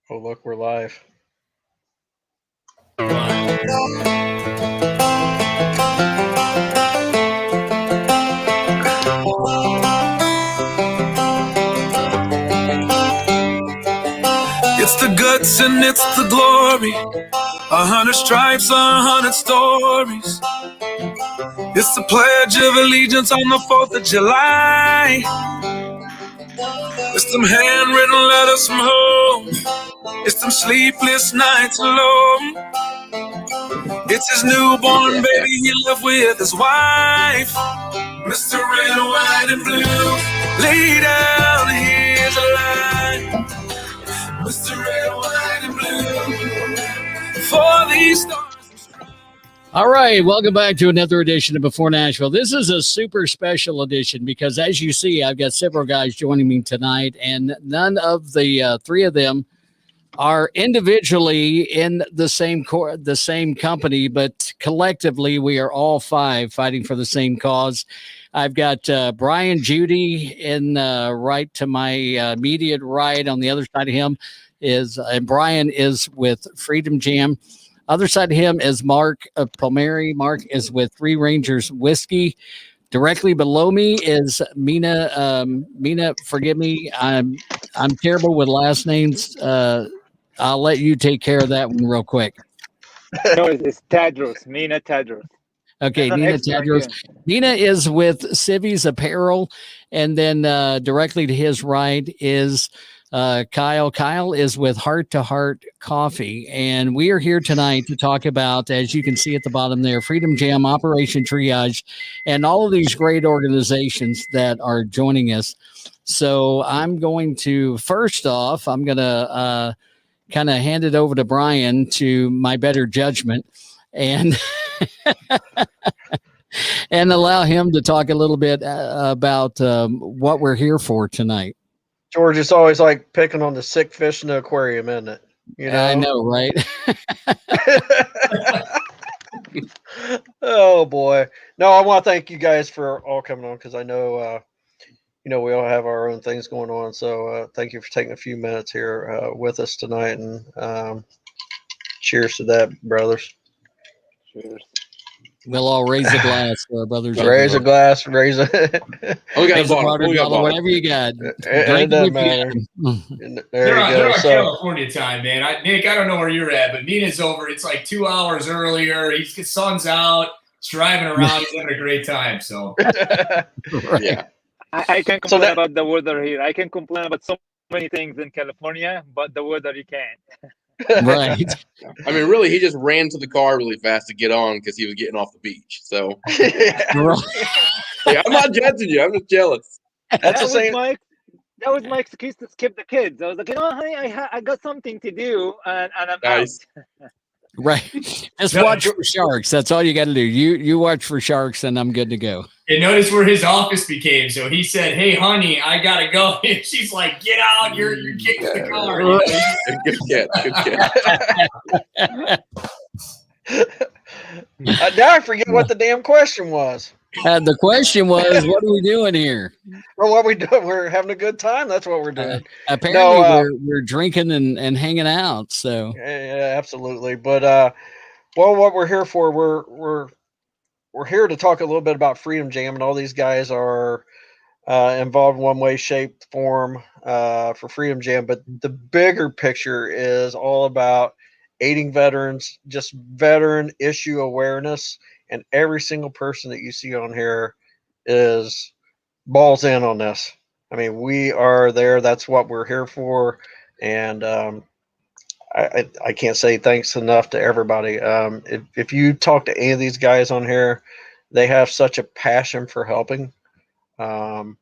Oh, look, we're live. It's the guts and it's the glory. 100 stripes, 100 stories. It's the Pledge of Allegiance on the 4th of July. It's them handwritten letters from home. It's them sleepless nights alone. It's his newborn baby he lived with his wife. Mr. Red, White, and Blue, lay down, here's a line. Mr. Red, White, and Blue, for these stars. All right, welcome back to another edition of b4Nashville. This is a super special edition because, as you see, I've got several guys joining me tonight, and none of the three of them are individually in the same company, but collectively we are all five fighting for the same cause. I've got Brian, Judy in right to my immediate right. On the other side of him is Brian is with Freedom Jam. Other side of him is Mark Palmieri. Mark is with Three Rangers Whiskey. Directly below me is Mina. Mina, forgive me, I'm terrible with last names. I'll let you take care of that one real quick. No, it's Tadros. Mina Tadros. Okay, Nina Tadros. Nina is with Civies Apparel, and then directly to his right is Kyle. Kyle is with Heart to Heart Coffee, and we are here tonight to talk about, as you can see at the bottom there, Freedom Jam, Operation Triage, and all of these great organizations that are joining us. So I'm going to, first off, I'm going to kind of hand it over to Brian to my better judgment and and allow him to talk a little bit about what we're here for tonight. George, it's always like picking on the sick fish in the aquarium, isn't it? You know? I know, right? Oh boy. No, I want to thank you guys for all coming on, because I know we all have our own things going on. So thank you for taking a few minutes here with us tonight, and cheers to that, brothers. Cheers. We'll all raise a glass for our brothers. Raise a glass, raise a We got raise a a water bottle. bottle, whatever you got. it doesn't matter. There They're you on, go. they're on So, California time, man. Nick, I don't know where you're at, but Nina's over. It's like 2 hours earlier. His sun's out. He's driving around. He's having a great time. So, Yeah. I can complain about the weather here. I can complain about so many things in California, but the weather you can't. Right. I mean, really, he just ran to the car really fast to get on because he was getting off the beach. So, yeah, I'm not judging you. I'm just jealous. That's the same. That was my excuse to skip the kids. I was like, honey, I got something to do, and I'm Nice. out. Right. Just watch for sharks. That's all you got to do. You watch for sharks, and I'm good to go. and notice where his office became. So he said, "Hey, honey, I gotta go." And she's like, "Get out! You're kicking the car." You know? Good cat. Now I forget what the damn question was. The question was, what are we doing here? Well, what we doing? We're having a good time. That's what we're doing. Apparently, we're drinking and hanging out. So yeah, absolutely. But well, what we're here for, we're here to talk a little bit about Freedom Jam, and all these guys are involved in one way, shape, form for Freedom Jam. But the bigger picture is all about aiding veterans, just veteran issue awareness. And every single person that you see on here is balls in on this. I mean, we are there. That's what we're here for. And I can't say thanks enough to everybody. If you talk to any of these guys on here, they have such a passion for helping. I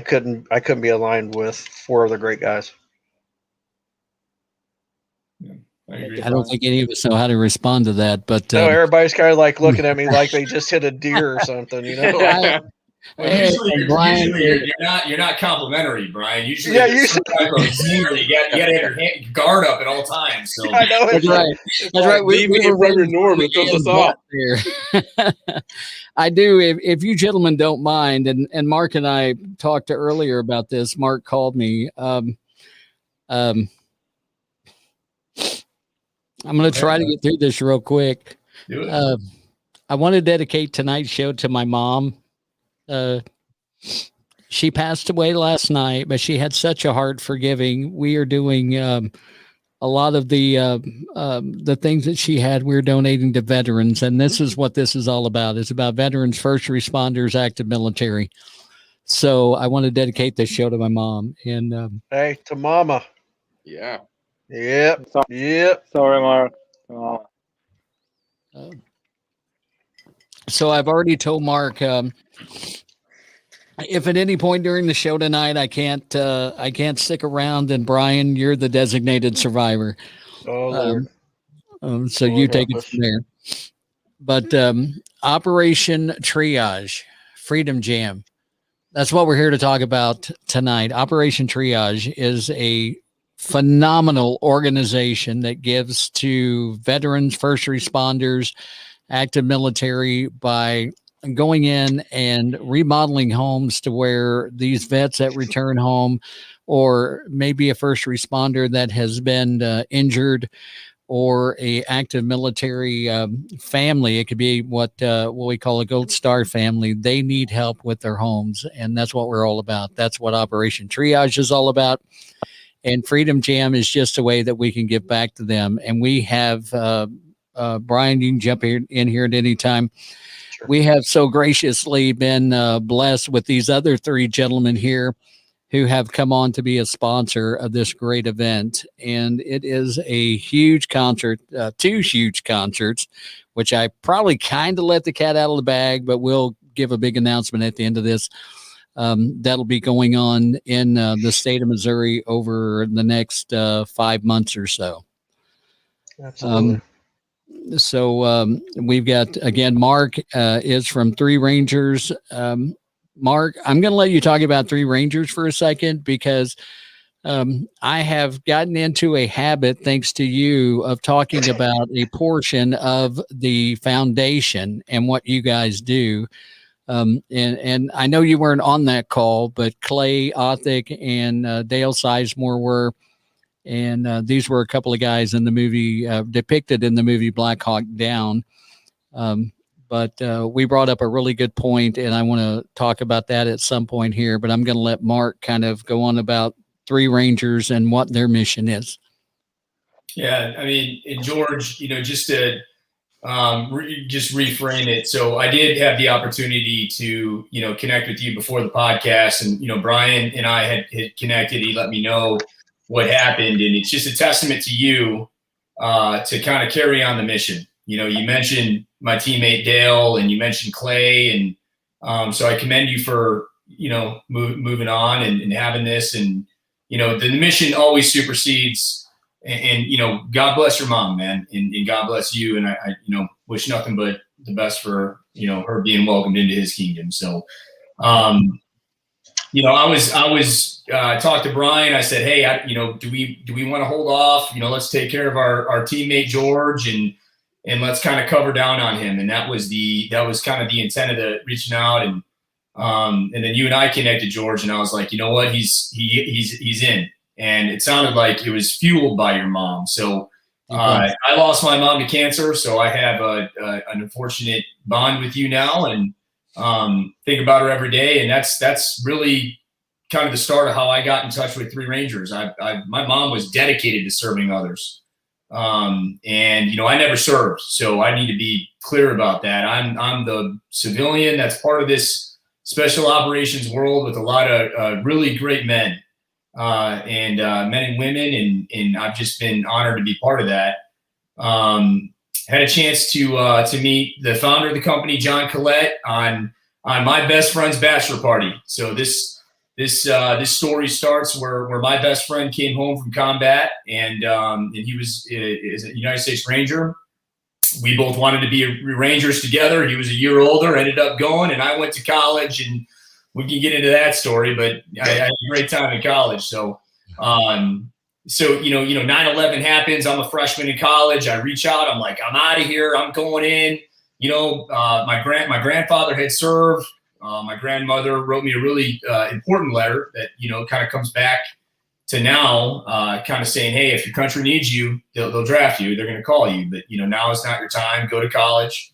couldn't be aligned with four other great guys. I don't think any of us know how to respond to that. But no, everybody's kind of like looking at me like they just hit a deer or something, you know. Well, usually you're not complimentary, Brian. Usually, Yeah, you got to have your guard up at all times. So I know that's right. That's right. We were from your norm. It throws us off. I do. If you gentlemen don't mind, and Mark and I talked earlier about this. Mark called me. I'm going to try to get through this real quick. Do it. I want to dedicate tonight's show to my mom. She passed away last night, but she had such a heart for giving. We are doing a lot of the things that she had. We're donating to veterans, and this is what this is all about. It's about veterans, first responders, active military. So I want to dedicate this show to my mom. And hey, to Mama. Yeah. Yep. Yep. Sorry, Mark. So I've already told Mark, if at any point during the show tonight I can't stick around, then Brian, you're the designated survivor. Oh, Lord. So Lord you take it us. from there. But Operation Triage, Freedom Jam. That's what we're here to talk about tonight. Operation Triage is a phenomenal organization that gives to veterans, first responders, active military by going in and remodeling homes to where these vets that return home, or maybe a first responder that has been injured, or a active military family. It could be what we call a Gold Star family. They need help with their homes, and that's what we're all about. That's what Operation Triage is all about. And Freedom Jam is just a way that we can give back to them. And we have Brian, you can jump in here at any time. Sure. We have so graciously been blessed with these other three gentlemen here who have come on to be a sponsor of this great event. And it is a huge concert, 2 huge concerts, which I probably kind of let the cat out of the bag, but we'll give a big announcement at the end of this. That'll be going on in the state of Missouri over the next 5 months or so. Absolutely. So we've got, again, Mark is from Three Rangers. Mark, I'm going to let you talk about Three Rangers for a second, because I have gotten into a habit, thanks to you, of talking about a portion of the foundation and what you guys do. And I know you weren't on that call, but Clay Othick and Dale Sizemore were. And these were a couple of guys in the movie, depicted in the movie Black Hawk Down. But we brought up a really good point, and I want to talk about that at some point here. But I'm going to let Mark kind of go on about Three Rangers and what their mission is. Yeah, I mean, and George, just to just reframe it. So I did have the opportunity to, connect with you before the podcast, and, Brian and I had connected. He let me know what happened, and it's just a testament to you to kind of carry on the mission. You mentioned my teammate Dale, and you mentioned Clay, and so I commend you for moving on and having this, and the mission always supersedes. And God bless your mom, man, and God bless you, and I wish nothing but the best for her being welcomed into His kingdom. So, I was talked to Brian. I said, hey, do we want to hold off? Let's take care of our teammate George, and let's kind of cover down on him. And that was kind of the intent of the reaching out. And then you and I connected, George, and I was like, you know what, he's in. And it sounded like it was fueled by your mom. So I lost my mom to cancer, so I have an unfortunate bond with you now, and think about her every day. And that's really kind of the start of how I got in touch with Three Rangers. My mom was dedicated to serving others. And I never served, so I need to be clear about that. I'm the civilian that's part of this special operations world with a lot of really great men. And men and women, and I've just been honored to be part of that. Had a chance to meet the founder of the company, John Collette, on my best friend's bachelor party. So this story starts where my best friend came home from combat, and he was a United States Ranger. We both wanted to be Rangers together. He was a year older, ended up going, and I went to college, and we can get into that story, but I had a great time in college. So, 9/11 happens. I'm a freshman in college. I reach out. I'm like, I'm out of here. I'm going in. My grandfather had served. My grandmother wrote me a really important letter that, kind of comes back to now kind of saying, hey, if your country needs you, they'll draft you. They're going to call you. But, now is not your time. Go to college.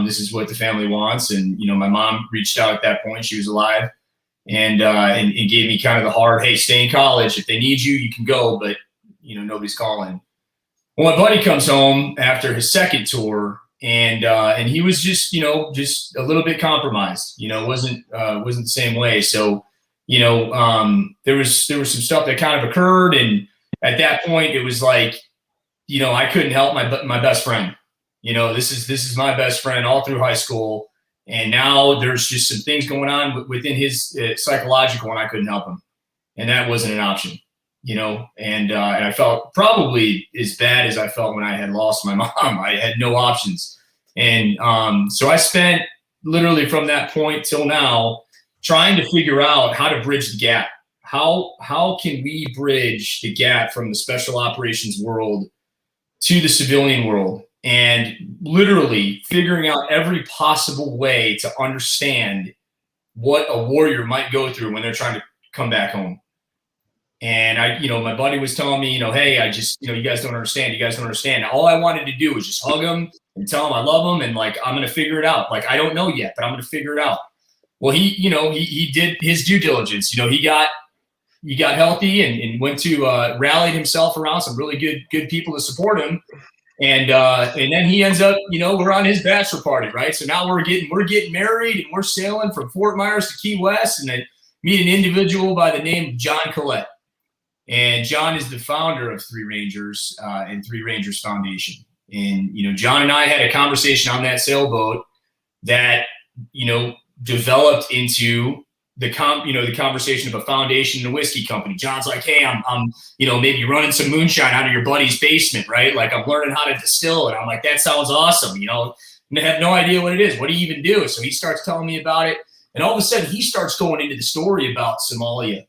This is what the family wants. And, my mom reached out at that point. She was alive and gave me kind of the hard, hey, stay in college. If they need you, you can go. But, nobody's calling. Well, my buddy comes home after his second tour, and he was just a little bit compromised. Wasn't the same way. So, there was some stuff that kind of occurred, and at that point, it was like, I couldn't help my best friend. This is my best friend all through high school, and now there's just some things going on within his psychological, and I couldn't help him, and that wasn't an option. And I felt probably as bad as I felt when I had lost my mom. I had no options. And so I spent literally from that point till now trying to figure out how to bridge the gap. How can we bridge the gap from the special operations world to the civilian world? And literally figuring out every possible way to understand what a warrior might go through when they're trying to come back home. And my buddy was telling me, hey, I just, you guys don't understand. You guys don't understand. All I wanted to do was just hug him and tell him I love him. And like, I'm going to figure it out. Like, I don't know yet, but I'm going to figure it out. Well, he did his due diligence. He got healthy and went to, rallied himself around some really good people to support him. And then he ends up, we're on his bachelor party, right? So now we're getting married and we're sailing from Fort Myers to Key West, and I meet an individual by the name of John Collette. And John is the founder of Three Rangers and Three Rangers Foundation. And, John and I had a conversation on that sailboat that, developed into the conversation of a foundation and a whiskey company. John's like, hey, I'm maybe running some moonshine out of your buddy's basement, right? Like, I'm learning how to distill it. I'm like, that sounds awesome. And I have no idea what it is. What do you even do? So he starts telling me about it. And all of a sudden he starts going into the story about Somalia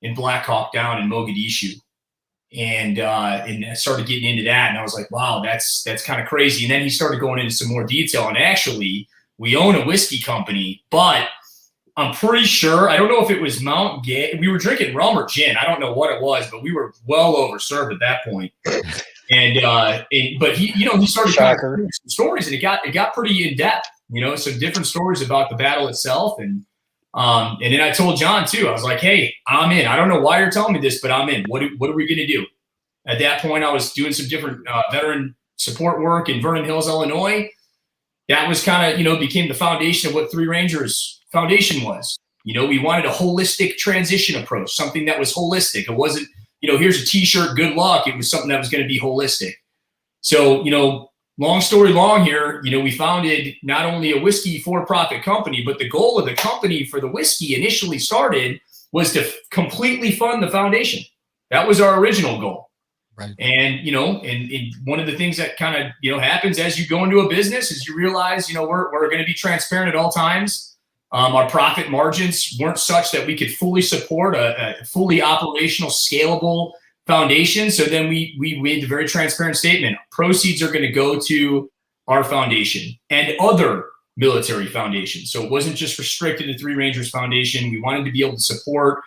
and Black Hawk Down in Mogadishu. And I started getting into that. And I was like, wow, that's kind of crazy. And then he started going into some more detail. And actually, we own a whiskey company, but I'm pretty sure, I don't know if it was Mount Gay. We were drinking rum or gin. I don't know what it was, but we were well overserved at that point. But he started telling some stories, and it got pretty in depth, some different stories about the battle itself. And then I told John too, I was like, hey, I'm in. I don't know why you're telling me this, but I'm in. What are we going to do? At that point, I was doing some different veteran support work in Vernon Hills, Illinois. That was kind of, became the foundation of what Three Rangers Foundation was. We wanted a holistic transition approach, something that was holistic. It wasn't, here's a t-shirt, good luck. It was something that was going to be holistic. So, long story long here, we founded not only a whiskey for-profit company, but the goal of the company for the whiskey initially started was to completely fund the foundation. That was our original goal. Right. And, and one of the things that kind of, happens as you go into a business is you realize, we're going to be transparent at all times. Our profit margins weren't such that we could fully support a fully operational, scalable foundation. So then we made the very transparent statement: proceeds are going to go to our foundation and other military foundations. So it wasn't just restricted to Three Rangers Foundation. We wanted to be able to support,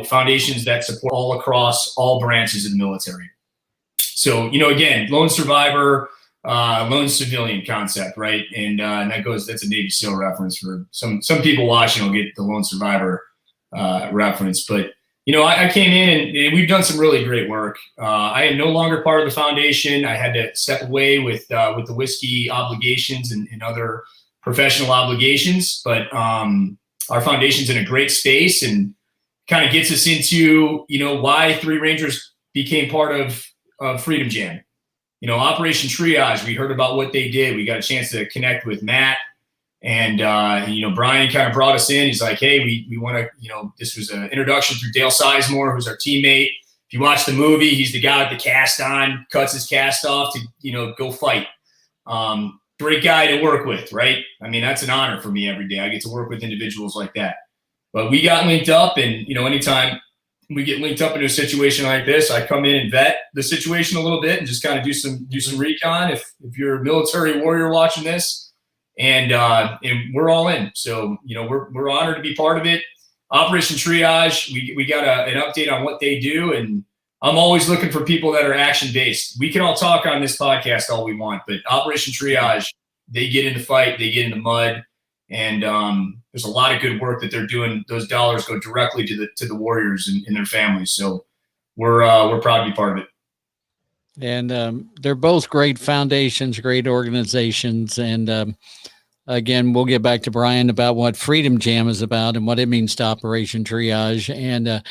foundations that support all across all branches of the military. So, again, lone survivor, lone civilian concept, right? And that's a Navy SEAL reference for some people watching will get the lone survivor reference. But, I came in and we've done some really great work. I am no longer part of the foundation. I had to step away with the whiskey obligations and other professional obligations. But our foundation's in a great space and kind of gets us into, why Three Rangers became part of Freedom Jam. Operation Triage, we heard about what they did. We got a chance to connect with Matt, and Brian kind of brought us in. He's like, hey, we want to, this was an introduction through Dale Sizemore, who's our teammate. If you watch the movie, he's the guy with the cast on, cuts his cast off to, go fight. Great guy to work with, right? I mean, that's an honor for me every day. I get to work with individuals like that. But we got linked up, and, anytime we get linked up into a situation like this, I come in and vet the situation a little bit and just kind of do some recon. If you're a military warrior watching this, and we're all in. So, we're honored to be part of it. Operation Triage, we got an update on what they do, and I'm always looking for people that are action-based. We can all talk on this podcast all we want, but Operation Triage, they get in the fight, they get in the mud, and there's a lot of good work that they're doing. Those dollars go directly to the warriors and their families. So we're proud to be part of it. And they're both great foundations, great organizations. And again, we'll get back to Brian about what Freedom Jam is about and what it means to Operation Triage. And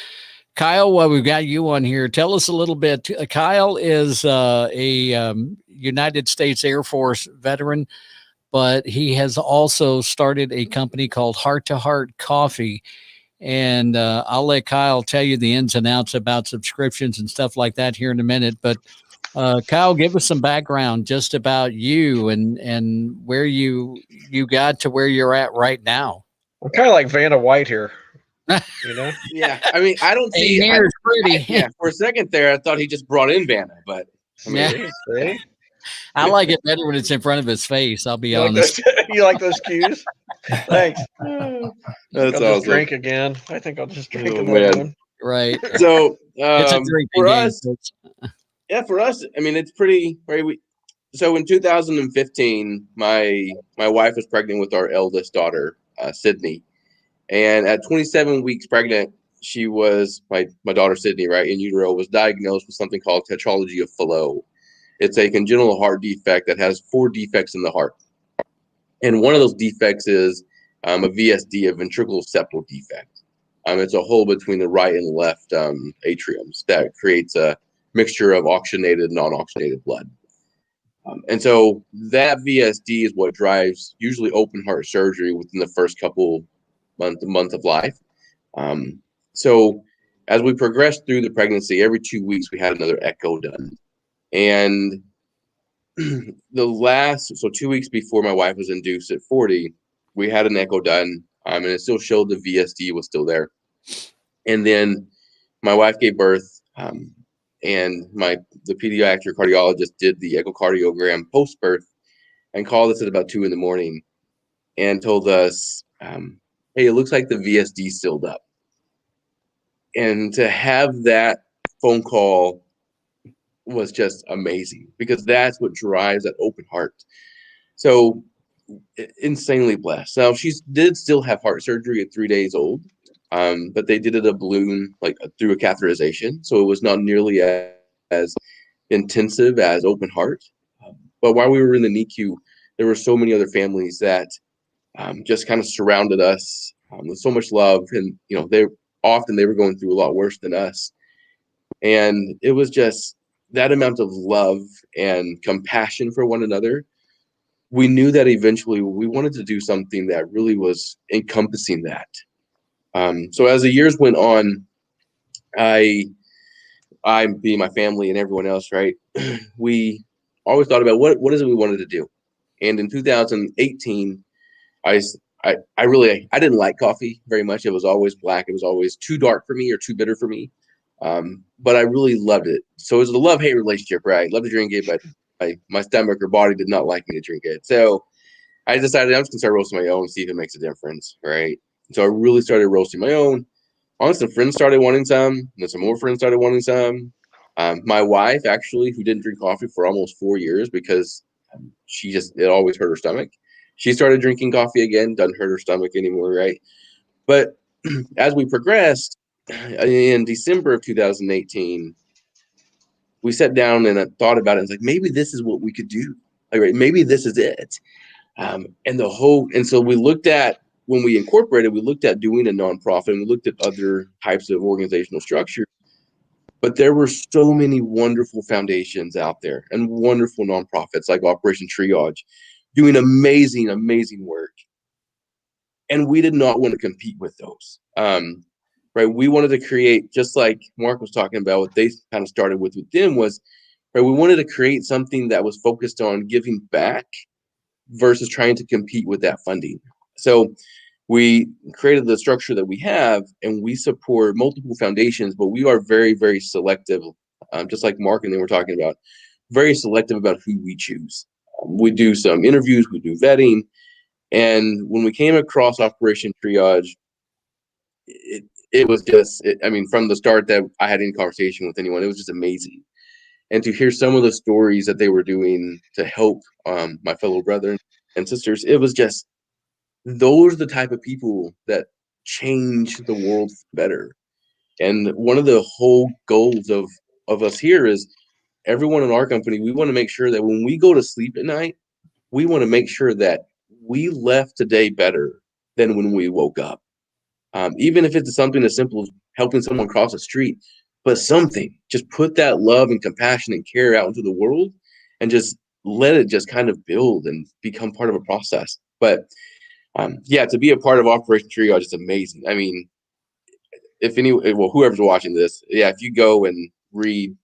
Kyle, while we've got you on here, tell us a little bit. Kyle is a United States Air Force veteran, but he has also started a company called Heart to Heart Coffee. And I'll let Kyle tell you the ins and outs about subscriptions and stuff like that here in a minute. But Kyle, give us some background just about you and where you got to where you're at right now. I'm kind of like Vanna White here. You know? Yeah. I mean, I don't see. It's pretty. Yeah. For a second there, I thought he just brought in Vanna, but I mean, yeah. I like it better when it's in front of his face. I'll be honest. You like those cues? Thanks. That's I'll awesome. Just drink again. I think I'll just drink Oh, another man. one. Right. So It's a drinking for game. us, yeah, for us, I mean, it's pretty. Right. So in 2015, my wife was pregnant with our eldest daughter, Sydney, and at 27 weeks pregnant, she was my daughter Sydney, right, in utero, was diagnosed with something called tetralogy of Fallot. It's a congenital heart defect that has 4 defects in the heart. And one of those defects is a VSD, a ventricular septal defect. It's a hole between the right and left atriums that creates a mixture of oxygenated and non-oxygenated blood. And so that VSD is what drives usually open heart surgery within the first couple month of life. So as we progressed through the pregnancy, every 2 weeks we had another echo done. And so 2 weeks before my wife was induced at 40, we had an echo done, and it still showed the VSD was still there. And then my wife gave birth, and the pediatric cardiologist did the echocardiogram post-birth and called us at about 2 a.m. and told us, hey, it looks like the VSD sealed up. And to have that phone call was just amazing, because that's what drives that open heart. So insanely blessed. Now, she did still have heart surgery at 3 days old, but they did it a balloon, like through a catheterization. So it was not nearly as intensive as open heart. But while we were in the NICU, there were so many other families that just kind of surrounded us with so much love. And, they were going through a lot worse than us. And it was just that amount of love and compassion for one another. We knew that eventually we wanted to do something that really was encompassing that. So as the years went on, I being my family and everyone else, right, we always thought about what is it we wanted to do. And in 2018, I didn't like coffee very much. It was always black. It was always too dark for me or too bitter for me. But I really loved it. So it was a love-hate relationship, right? I loved to drink it, but my stomach or body did not like me to drink it. So I decided I'm just gonna start roasting my own and see if it makes a difference, right? So I really started roasting my own. Honestly, some friends started wanting some, and then some more friends started wanting some. My wife, actually, who didn't drink coffee for almost 4 years because it always hurt her stomach. She started drinking coffee again, doesn't hurt her stomach anymore, right? But as we progressed, in December of 2018, we sat down and I thought about it. It's like, maybe this is what we could do. Like, right, maybe this is it. And so we looked at, when we incorporated, we looked at doing a nonprofit, and we looked at other types of organizational structure. But there were so many wonderful foundations out there and wonderful nonprofits like Operation Triage doing amazing, amazing work. And we did not want to compete with those. Right, we wanted to create, just like Mark was talking about, what they kind of started with them was, right, we wanted to create something that was focused on giving back versus trying to compete with that funding. So we created the structure that we have, and we support multiple foundations, but we are very, very selective, just like Mark and they were talking about, very selective about who we choose. We do some interviews, we do vetting, and when we came across Operation Triage, it was just, I mean, from the start that I had any conversation with anyone, it was just amazing. And to hear some of the stories that they were doing to help my fellow brethren and sisters, it was just, those are the type of people that change the world better. And one of the whole goals of us here is everyone in our company, we want to make sure that when we go to sleep at night, we want to make sure that we left today better than when we woke up. Even if it's something as simple as helping someone cross the street, but something, just put that love and compassion and care out into the world and just let it just kind of build and become part of a process. But yeah, to be a part of Operation Triage is amazing. I mean, whoever's watching this, yeah, if you go and read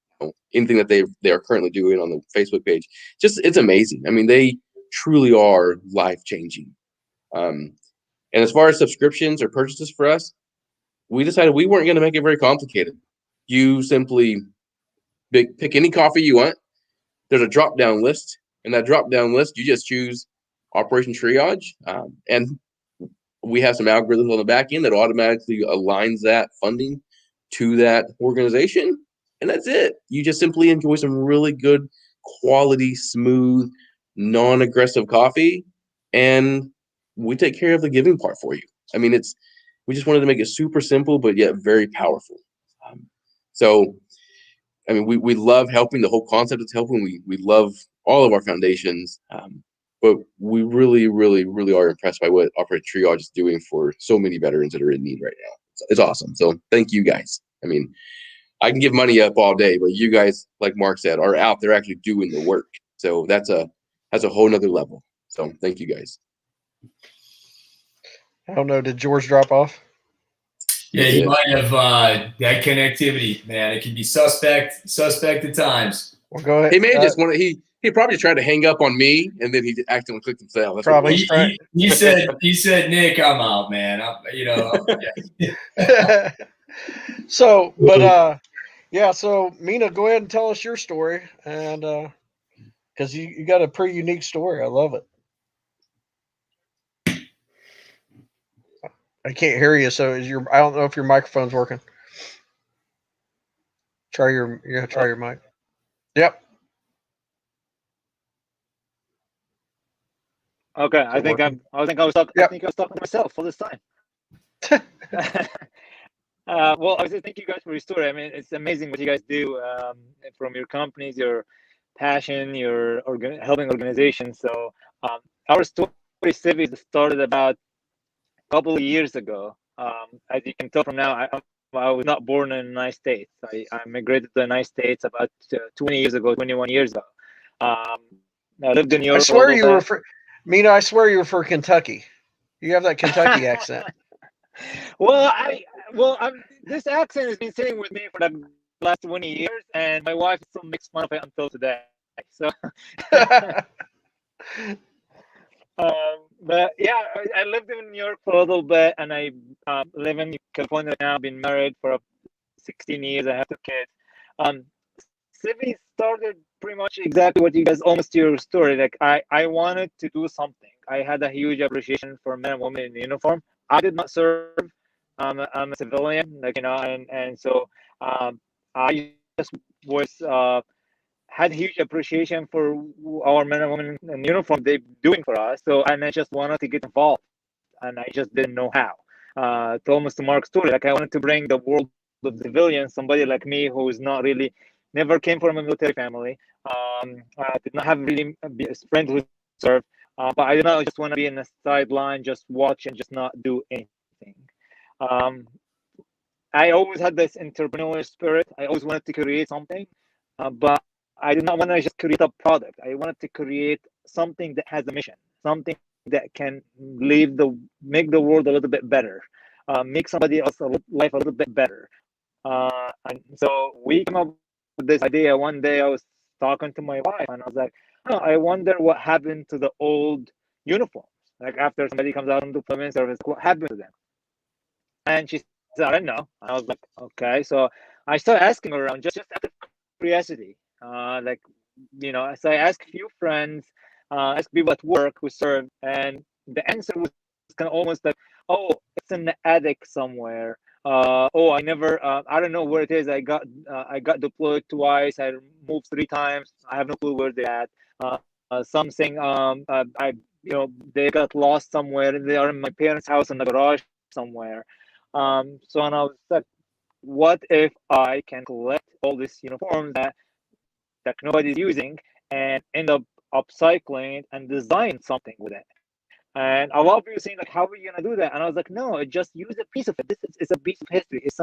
anything that they are currently doing on the Facebook page, just, it's amazing. I mean, they truly are life-changing. And as far as subscriptions or purchases for us, we decided we weren't going to make it very complicated. You simply pick any coffee you want. There's a drop-down list, and that drop-down list, you just choose Operation Triage, and we have some algorithms on the back end that automatically aligns that funding to that organization, and that's it. You just simply enjoy some really good quality, smooth, non-aggressive coffee, and we take care of the giving part for you. I mean, we just wanted to make it super simple, but yet very powerful. So, I mean, we love helping. The whole concept is helping. We love all of our foundations, but we really, really, really are impressed by what Operation Triage is doing for so many veterans that are in need right now. It's awesome. So thank you guys. I mean, I can give money up all day, but you guys, like Mark said, are out there actually doing the work. So that's a whole nother level. So thank you guys. I don't know. Did George drop off? Yeah, he might have that connectivity, man. It can be suspect at times. Well, go ahead. He may just want to. He probably tried to hang up on me, and then he accidentally clicked himself. That's probably. He said, Nick, I'm out, man. Yeah. So, but yeah. So, Mina, go ahead and tell us your story, and because you got a pretty unique story. I love it. I can't hear you, so I don't know if your microphone's working. Try your mic. Yep. Okay, I think I was talking. Yep. I think I was talking to myself all this time. Well, I thank you guys for your story. I mean, it's amazing what you guys do from your companies, your passion, your helping organizations. So our story, Civies, started about a couple of years ago. As you can tell from now, I was not born in the United States. I migrated to the United States about 21 years ago. I lived in Europe. I swear you were Mina, I swear you were for Kentucky. You have that Kentucky accent. Well, this accent has been sitting with me for the last 20 years, and my wife still makes fun of it until today. So, but yeah, I lived in New York for a little bit, and I live in California now. I've been married for 16 years. I have 2 kids. Civi started pretty much exactly what you guys, almost your story. Like I wanted to do something. I had a huge appreciation for men and women in uniform. I did not serve. I'm a civilian, and so I just was had huge appreciation for our men and women in uniform they're doing for us. So, and I just wanted to get involved, and I just didn't know how. To almost to Mark's story, like I wanted to bring the world of civilians, somebody like me who is not really, never came from a military family, did not have really a friend who served, but I did not just want to be in the sideline, just watch and just not do anything. I always had this entrepreneurial spirit. I always wanted to create something, but I did not want to just create a product. I wanted to create something that has a mission, something that can make the world a little bit better, make somebody else's life a little bit better. And so we came up with this idea. One day I was talking to my wife, and I was like, "Oh, I wonder what happened to the old uniforms. Like after somebody comes out into deployment service, what happened to them?" And she said, "I don't know." And I was like, "Okay." So I started asking around just out of curiosity. So I asked a few friends, asked people at work who served, and the answer was kind of almost like, oh, it's in the attic somewhere. I never, I don't know where it is. I got deployed twice. I moved 3 times. I have no clue where they're at. Something, they got lost somewhere, and they are in my parents' house in the garage somewhere. So and I was like, what if I can collect all these uniforms that nobody's using and end up upcycling it and design something with it? And a lot of people saying like, how are you gonna do that? And I was like, no, just use a piece of it. It's a piece of history. It's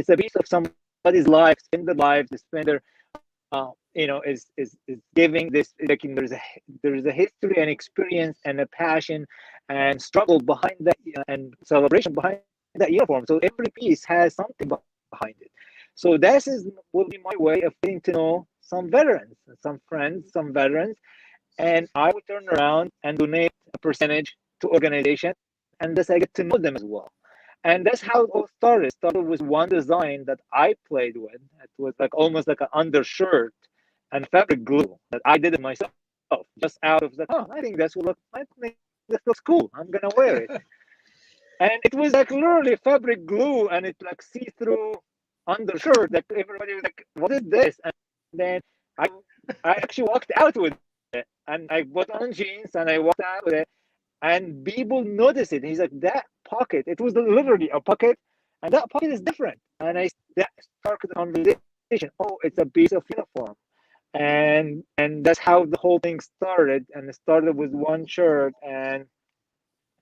a piece of somebody's life, spend their life, to spend their is giving this, like, there's a history and experience and a passion and struggle behind that, and celebration behind that uniform. So every piece has something behind it. So will be my way of getting to know some veterans, some friends, some veterans, and I would turn around and donate a percentage to organization, and thus I get to know them as well. And that's how it all started. It started with one design that I played with. It was like almost like an undershirt and fabric glue that I did it myself, just out of that. Oh, I think this looks cool. I'm gonna wear it. And it was like literally fabric glue, and it's like see-through undershirt. Like everybody was like, "What is this?" And then I actually walked out with it, and I put on jeans and I walked out with it. And people noticed it. He's like, that pocket, it was literally a pocket, and that pocket is different. And that started the conversation. Oh, it's a piece of uniform. And that's how the whole thing started. And it started with one shirt. And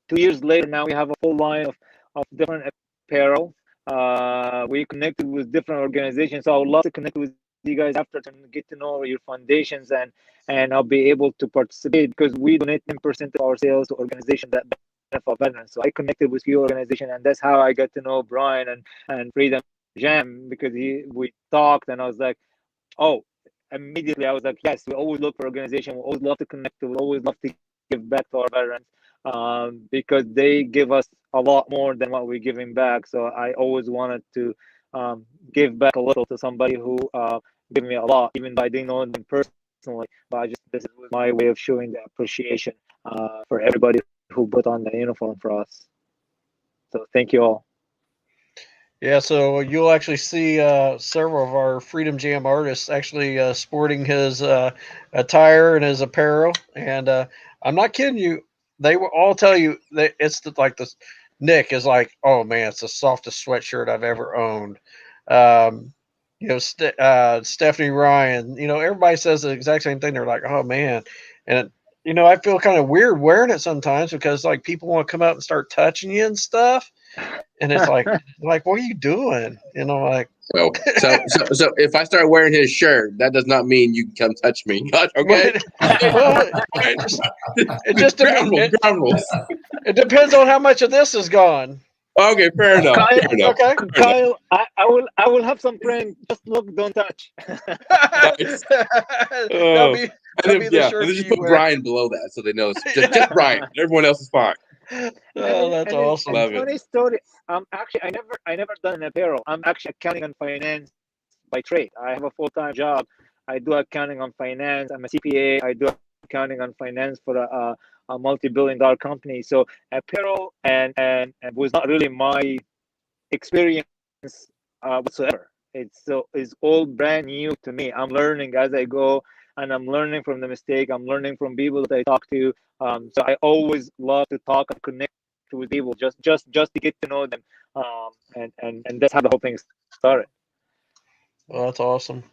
2 years later, now we have a full line of different apparel. We connected with different organizations. So I would love to connect with you guys after to get to know your foundations, and I'll be able to participate because we donate 10% of our sales to organizations that benefit veterans. So I connected with few organizations, and that's how I got to know Brian and Freedom Jam, because we talked, and I was like, oh, immediately I was like, yes, we always look for organizations. We always love to connect. We always love to give back to our veterans, because they give us a lot more than what we're giving back. So I always wanted to give back a little to somebody who gave me a lot, even though I didn't know them personally. But this was my way of showing the appreciation for everybody who put on the uniform for us. So thank you all. Yeah, so you'll actually see several of our Freedom Jam artists actually sporting his attire and his apparel. And I'm not kidding you. They will all tell you that like this. Nick is like, oh man, it's the softest sweatshirt I've ever owned. Stephanie Ryan, everybody says the exact same thing. They're like, oh man. And, I feel kind of weird wearing it sometimes because like people want to come up and start touching you and stuff. And it's like, what are you doing? Like. So if I start wearing his shirt, that does not mean you can come touch me. Okay. It just it depends on how much of this is gone. Okay, fair enough. Okay, Kyle, I will have some friends. Just look, don't touch. Nice. That'll be the shirt. Just put Brian below that so they know it's just Brian. Everyone else is fine. Oh, that's awesome. Love funny story. Actually, I never done an apparel. I'm actually accounting and finance by trade. I have a full-time job. I do accounting and finance. I'm a CPA. I do accounting and finance for a multi-billion-dollar company. So apparel and was not really my experience whatsoever. It's all brand new to me. I'm learning as I go, and I'm learning from the mistake. I'm learning from people that I talk to. So I always love to talk and connect with people, just to get to know them. And that's how the whole thing started. Well, that's awesome.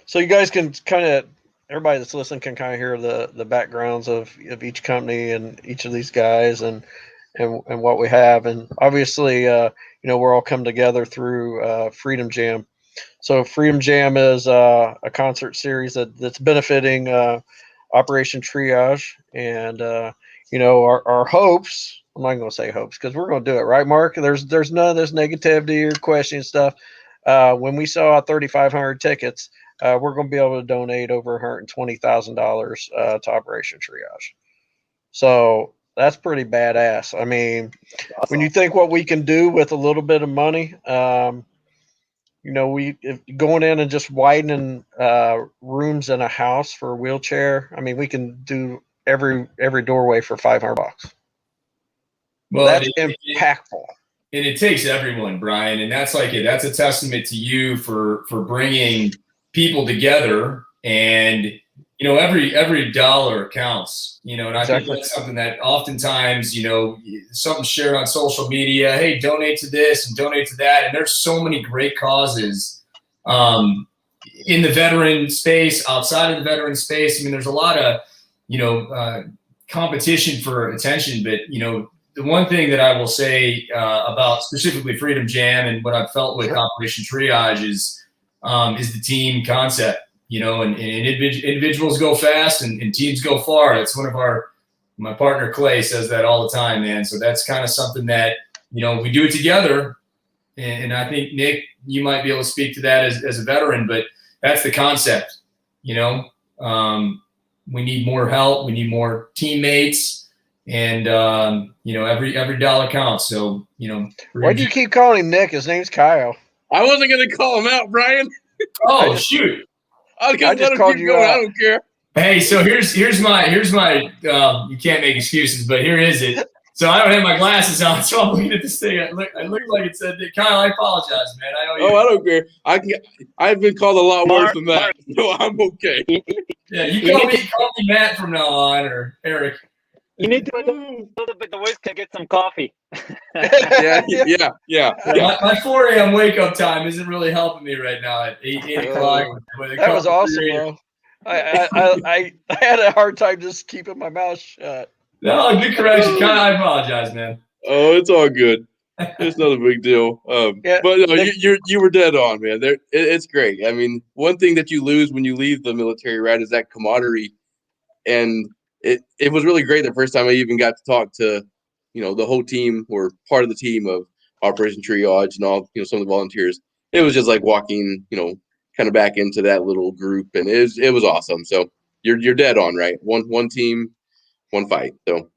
So you guys can kind of, everybody that's listening can kind of hear the backgrounds of each company and each of these guys and what we have. And obviously, we're all come together through Freedom Jam. So Freedom Jam is a concert series that's benefiting Operation Triage. And, our hopes, I'm not going to say hopes because we're going to do it, right, Mark? There's none of this negativity or questioning stuff. When we sell out 3,500 tickets, we're going to be able to donate over $120,000 to Operation Triage. So that's pretty badass. I mean, awesome. When you think what we can do with a little bit of money, going in and just widening rooms in a house for a wheelchair. I mean, we can do every doorway for $500. Well, that's impactful. And it takes everyone, Brian, and that's a testament to you for bringing people together. And every dollar counts. And I think that's something that oftentimes something shared on social media. Hey, donate to this and donate to that. And there's so many great causes in the veteran space, outside of the veteran space. I mean, there's a lot of competition for attention, but the one thing that I will say about specifically Freedom Jam and what I've felt with Operation Triage is the team concept, and individuals go fast and teams go far. That's one of my partner Clay says that all the time, man. So that's kind of something that, we do it together. And I think, Nick, you might be able to speak to that as a veteran, but that's the concept, we need more help. We need more teammates. And every dollar counts. So why'd you keep calling him Nick? His name's Kyle. I wasn't gonna call him out, Brian. Oh, shoot! I just called you out. I don't care. Hey, so here's my you can't make excuses, but here is it. So I don't have my glasses on, so I'm looking at this thing. I look like it said, Kyle, I apologize, man. I know you. Oh, I don't care. I've been called a lot worse than that, so I'm okay. Yeah, you call me Matt from now on, or Eric. You need to a little bit the voice can get some coffee. yeah. My 4 a.m. wake up time isn't really helping me right now at 8 o'clock. That was awesome, bro. I had a hard time just keeping my mouth shut. No, good correction. I apologize, man. Oh, it's all good. It's not a big deal. But no, you were dead on, man. It's great. I mean, one thing that you lose when you leave the military, right, is that camaraderie. And it was really great the first time I even got to talk to, the whole team or part of the team of Operation Triage and all, some of the volunteers. It was just like walking, kind of back into that little group, and it was awesome. So you're dead on, right? One team, one fight. So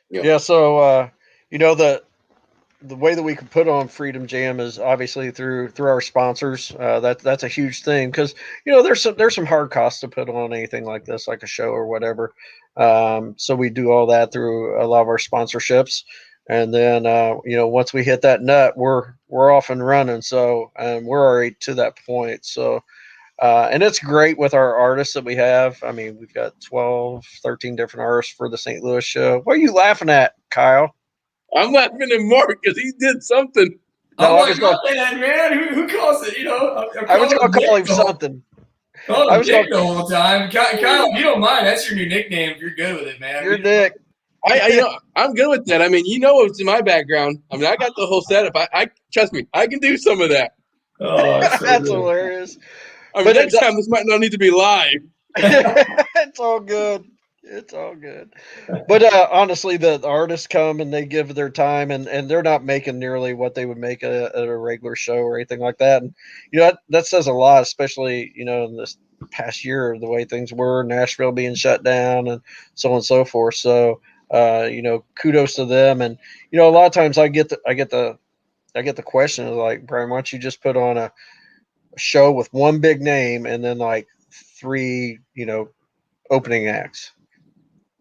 yeah. So the way that we can put on Freedom Jam is obviously through our sponsors. That's a huge thing because there's some hard costs to put on anything like this, like a show or whatever. So we do all that through a lot of our sponsorships, and then once we hit that nut, we're off and running. So we're already to that point. So and it's great with our artists that we have. I mean, we've got 12, 13 different artists for the St. Louis show. What are you laughing at, Kyle? I'm laughing at Mark because he did something. No, I was going, man. Who calls it? I was going to call him something. Oh, I was Nick the whole time. Kyle, if you don't mind, that's your new nickname. If you're good with it, man. You're Nick. I'm good with that. I mean, it's in my background. I mean, I got the whole setup. I trust me, I can do some of that. Oh, that's hilarious. I mean, next time this might not need to be live. It's all good. It's all good. But honestly, the artists come and they give their time, and they're not making nearly what they would make at a regular show or anything like that. And that says a lot, especially in this past year, the way things were, Nashville being shut down and so on and so forth. So kudos to them. And a lot of times I get the question of like, Brian, why don't you just put on a show with one big name and then like 3 opening acts?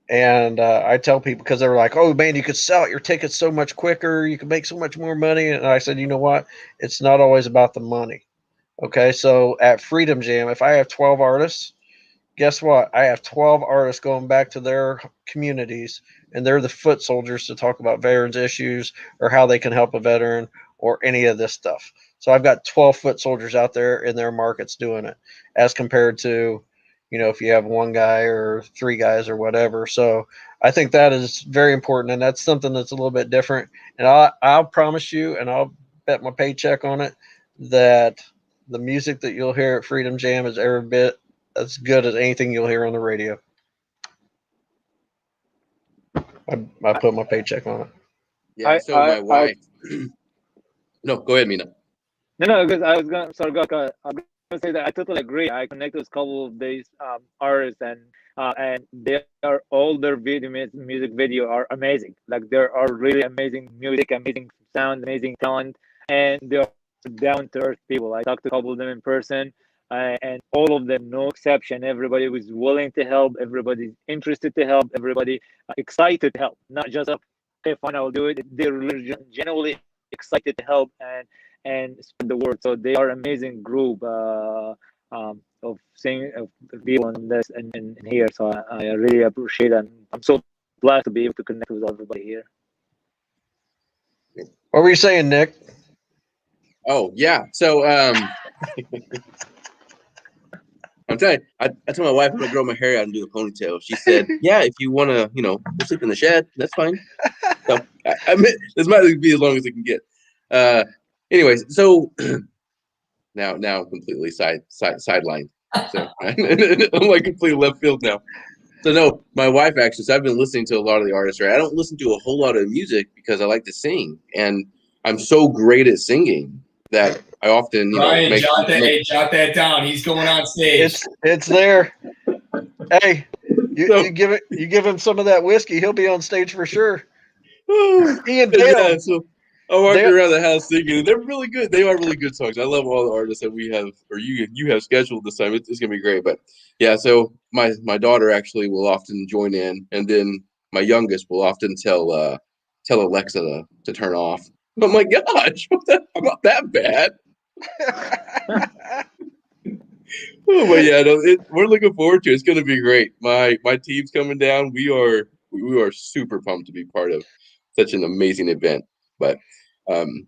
And I tell people, because they were like, oh man, you could sell your tickets so much quicker, you could make so much more money. And I said, you know what, it's not always about the money. Okay, so at Freedom Jam, if I have 12 artists, guess what, I have 12 artists going back to their communities, and they're the foot soldiers to talk about veterans issues or how they can help a veteran or any of this stuff. So I've got 12 foot soldiers out there in their markets doing it, as compared to if you have 1 guy or 3 guys or whatever. So I think that is very important, and that's something that's a little bit different. And I'll promise you, and I'll bet my paycheck on it, that the music that you'll hear at Freedom Jam is every bit as good as anything you'll hear on the radio. I put my paycheck on it. Yeah, my wife. No, go ahead, Mina. No, because I was going to say that I totally agree. I connected with a couple of these artists, and they are all their music video are amazing. Like, there are really amazing music, amazing sound, amazing talent, and they are down to earth people. I talked to a couple of them in person, and all of them, no exception, everybody was willing to help. Everybody's interested to help. Everybody excited to help, not just okay, fine, I'll do it. They're really genuinely excited to help and spread the word. So they are an amazing group of people in this and here. So I really appreciate it. And I'm so glad to be able to connect with everybody here. What were you saying, Nick? Oh yeah. So I'm telling you, I told my wife I'm gonna grow my hair out and do the ponytail. She said, "Yeah, if you want to, we'll sleep in the shed. That's fine." So I mean, this might be as long as it can get. Anyways, so now I'm completely sidelined. So I'm like completely left field now. So no, my wife actually. So I've been listening to a lot of the artists. Right, I don't listen to a whole lot of music because I like to sing, and I'm so great at singing that I often, Brian, jot that down. He's going on stage. It's there. Hey, you give him some of that whiskey, he'll be on stage for sure. He and Dale. Yeah, so I'm walking around the house singing. They're really good. They are really good songs. I love all the artists that we have, or you have scheduled this time. It's gonna be great. But yeah, so my daughter actually will often join in, and then my youngest will often tell Alexa to turn off. Oh my gosh, I'm not that bad. Oh, but yeah, we're looking forward to it. It's going to be great. My team's coming down. We are super pumped to be part of such an amazing event. But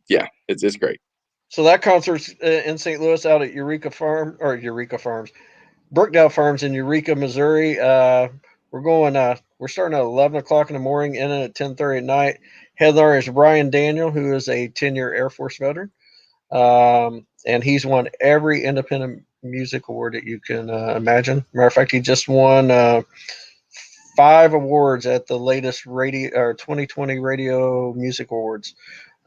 yeah, it's great. So that concert's in St. Louis out at Brookdale Farms in Eureka, Missouri. We're starting at 11 o'clock in the morning, ending at 10:30 at night. Headliner is Brian Daniel, who is a 10-year Air Force veteran. And he's won every independent music award that you can imagine. Matter of fact, he just won 5 awards at the latest 2020 Radio Music Awards.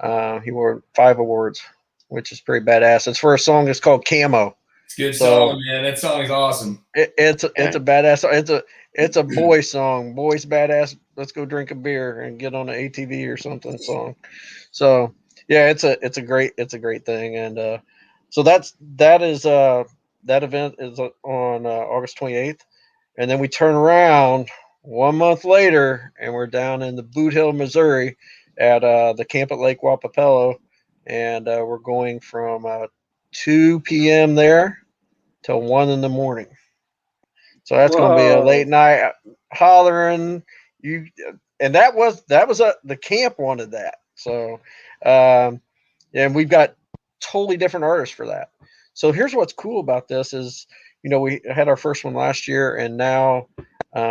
He won 5 awards, which is pretty badass. It's for a song that's called Camo. It's a good song, man. That song is awesome. It's a badass. It's a boy song. Boys badass. Let's go drink a beer and get on an ATV or something song. So yeah, it's a great thing. And so that event is on August 28th, and then we turn around 1 month later and we're down in the Boot Hill, Missouri, at the camp at Lake Wapapello, and we're going from 2 p.m. there till 1 in the morning. So that's going to be a late night hollering. And that was the camp wanted that. So, and we've got totally different artists for that. So here's what's cool about this is, we had our first one last year, and now we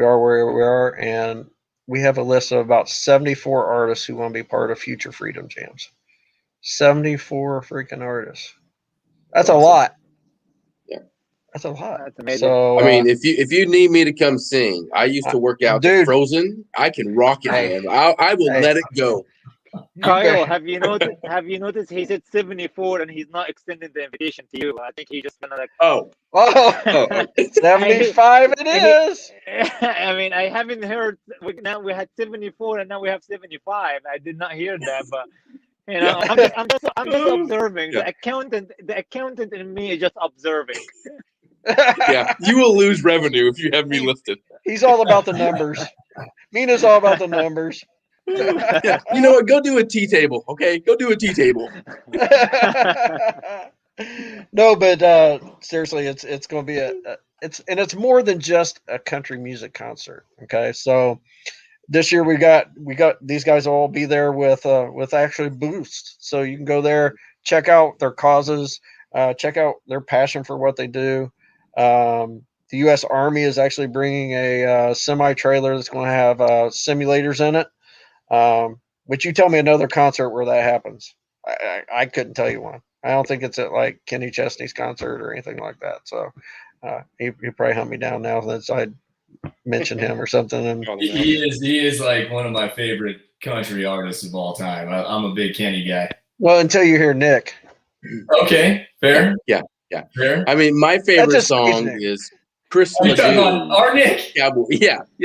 are where we are, and we have a list of about 74 artists who want to be part of future Freedom Jams. 74 freaking artists. That's awesome. A lot. Yeah, that's a lot. That's amazing. So I mean, if you need me to come sing, I used to work out to Frozen. I can rock it, man. I will let it go. Kyle, have you noticed he said 74 and he's not extending the invitation to you? I think he just kind of like 75 it is. I mean, I haven't heard. Now we had 74 and now we have 75. I did not hear that, but I'm just observing. Yeah. The accountant in me is just observing. Yeah, you will lose revenue if you have me listed. He's all about the numbers. Mina's all about the numbers. Yeah, you know what? Go do a tea table, okay? Go do a tea table. No, but seriously, it's going to be it's more than just a country music concert. Okay, so this year we got these guys will all be there with actually booths, so you can go there, check out their causes, check out their passion for what they do. The U.S. Army is actually bringing a semi trailer that's going to have simulators in it. But you tell me another concert where that happens. I couldn't tell you one. I don't think it's at like Kenny Chesney's concert or anything like that. So he probably hunt me down now since I mentioned him or something. And he is like one of my favorite country artists of all time. I'm a big Kenny guy. Well, until you hear Nick. Okay, fair. Yeah. Fair. I mean, my favorite song is Christmas. Our Nick. Yeah.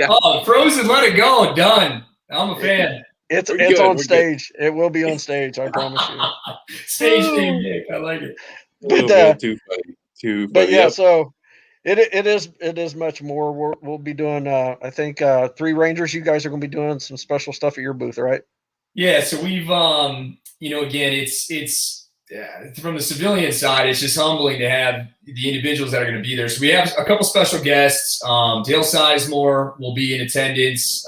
Oh, Frozen, Let It Go, done. I'm a fan. It's on stage. Good. It will be on stage. I promise you. Stage name, Nick. I like it. But, too funny. But yeah, so It is much more. We'll be doing I think 3 Rangers. You guys are going to be doing some special stuff at your booth, right? Yeah, so we've again, it's from the civilian side, it's just humbling to have the individuals that are going to be there. So we have a couple special guests. Dale Sizemore will be in attendance.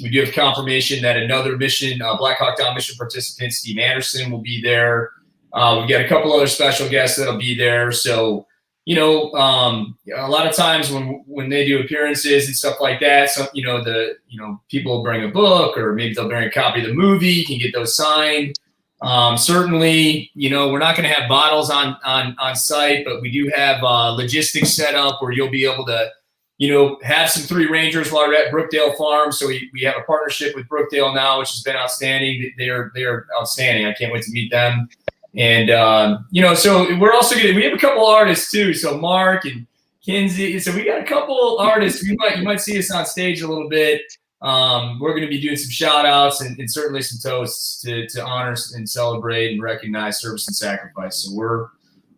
We do have confirmation that another mission, Black Hawk Down mission participant, Steve Anderson, will be there. We've got a couple other special guests that'll be there. So, a lot of times when they do appearances and stuff like that, so people will bring a book, or maybe they'll bring a copy of the movie. You can get those signed. Certainly, we're not going to have bottles on site, but we do have logistics set up where you'll be able to, have some 3 Rangers while we're at Brookdale Farm. So we have a partnership with Brookdale now, which has been outstanding. They're outstanding. I can't wait to meet them. And, so we're also we have a couple artists too. So Mark and Kinsey. So we got a couple artists. You might see us on stage a little bit. We're going to be doing some shout outs and certainly some toasts to honor and celebrate and recognize service and sacrifice. So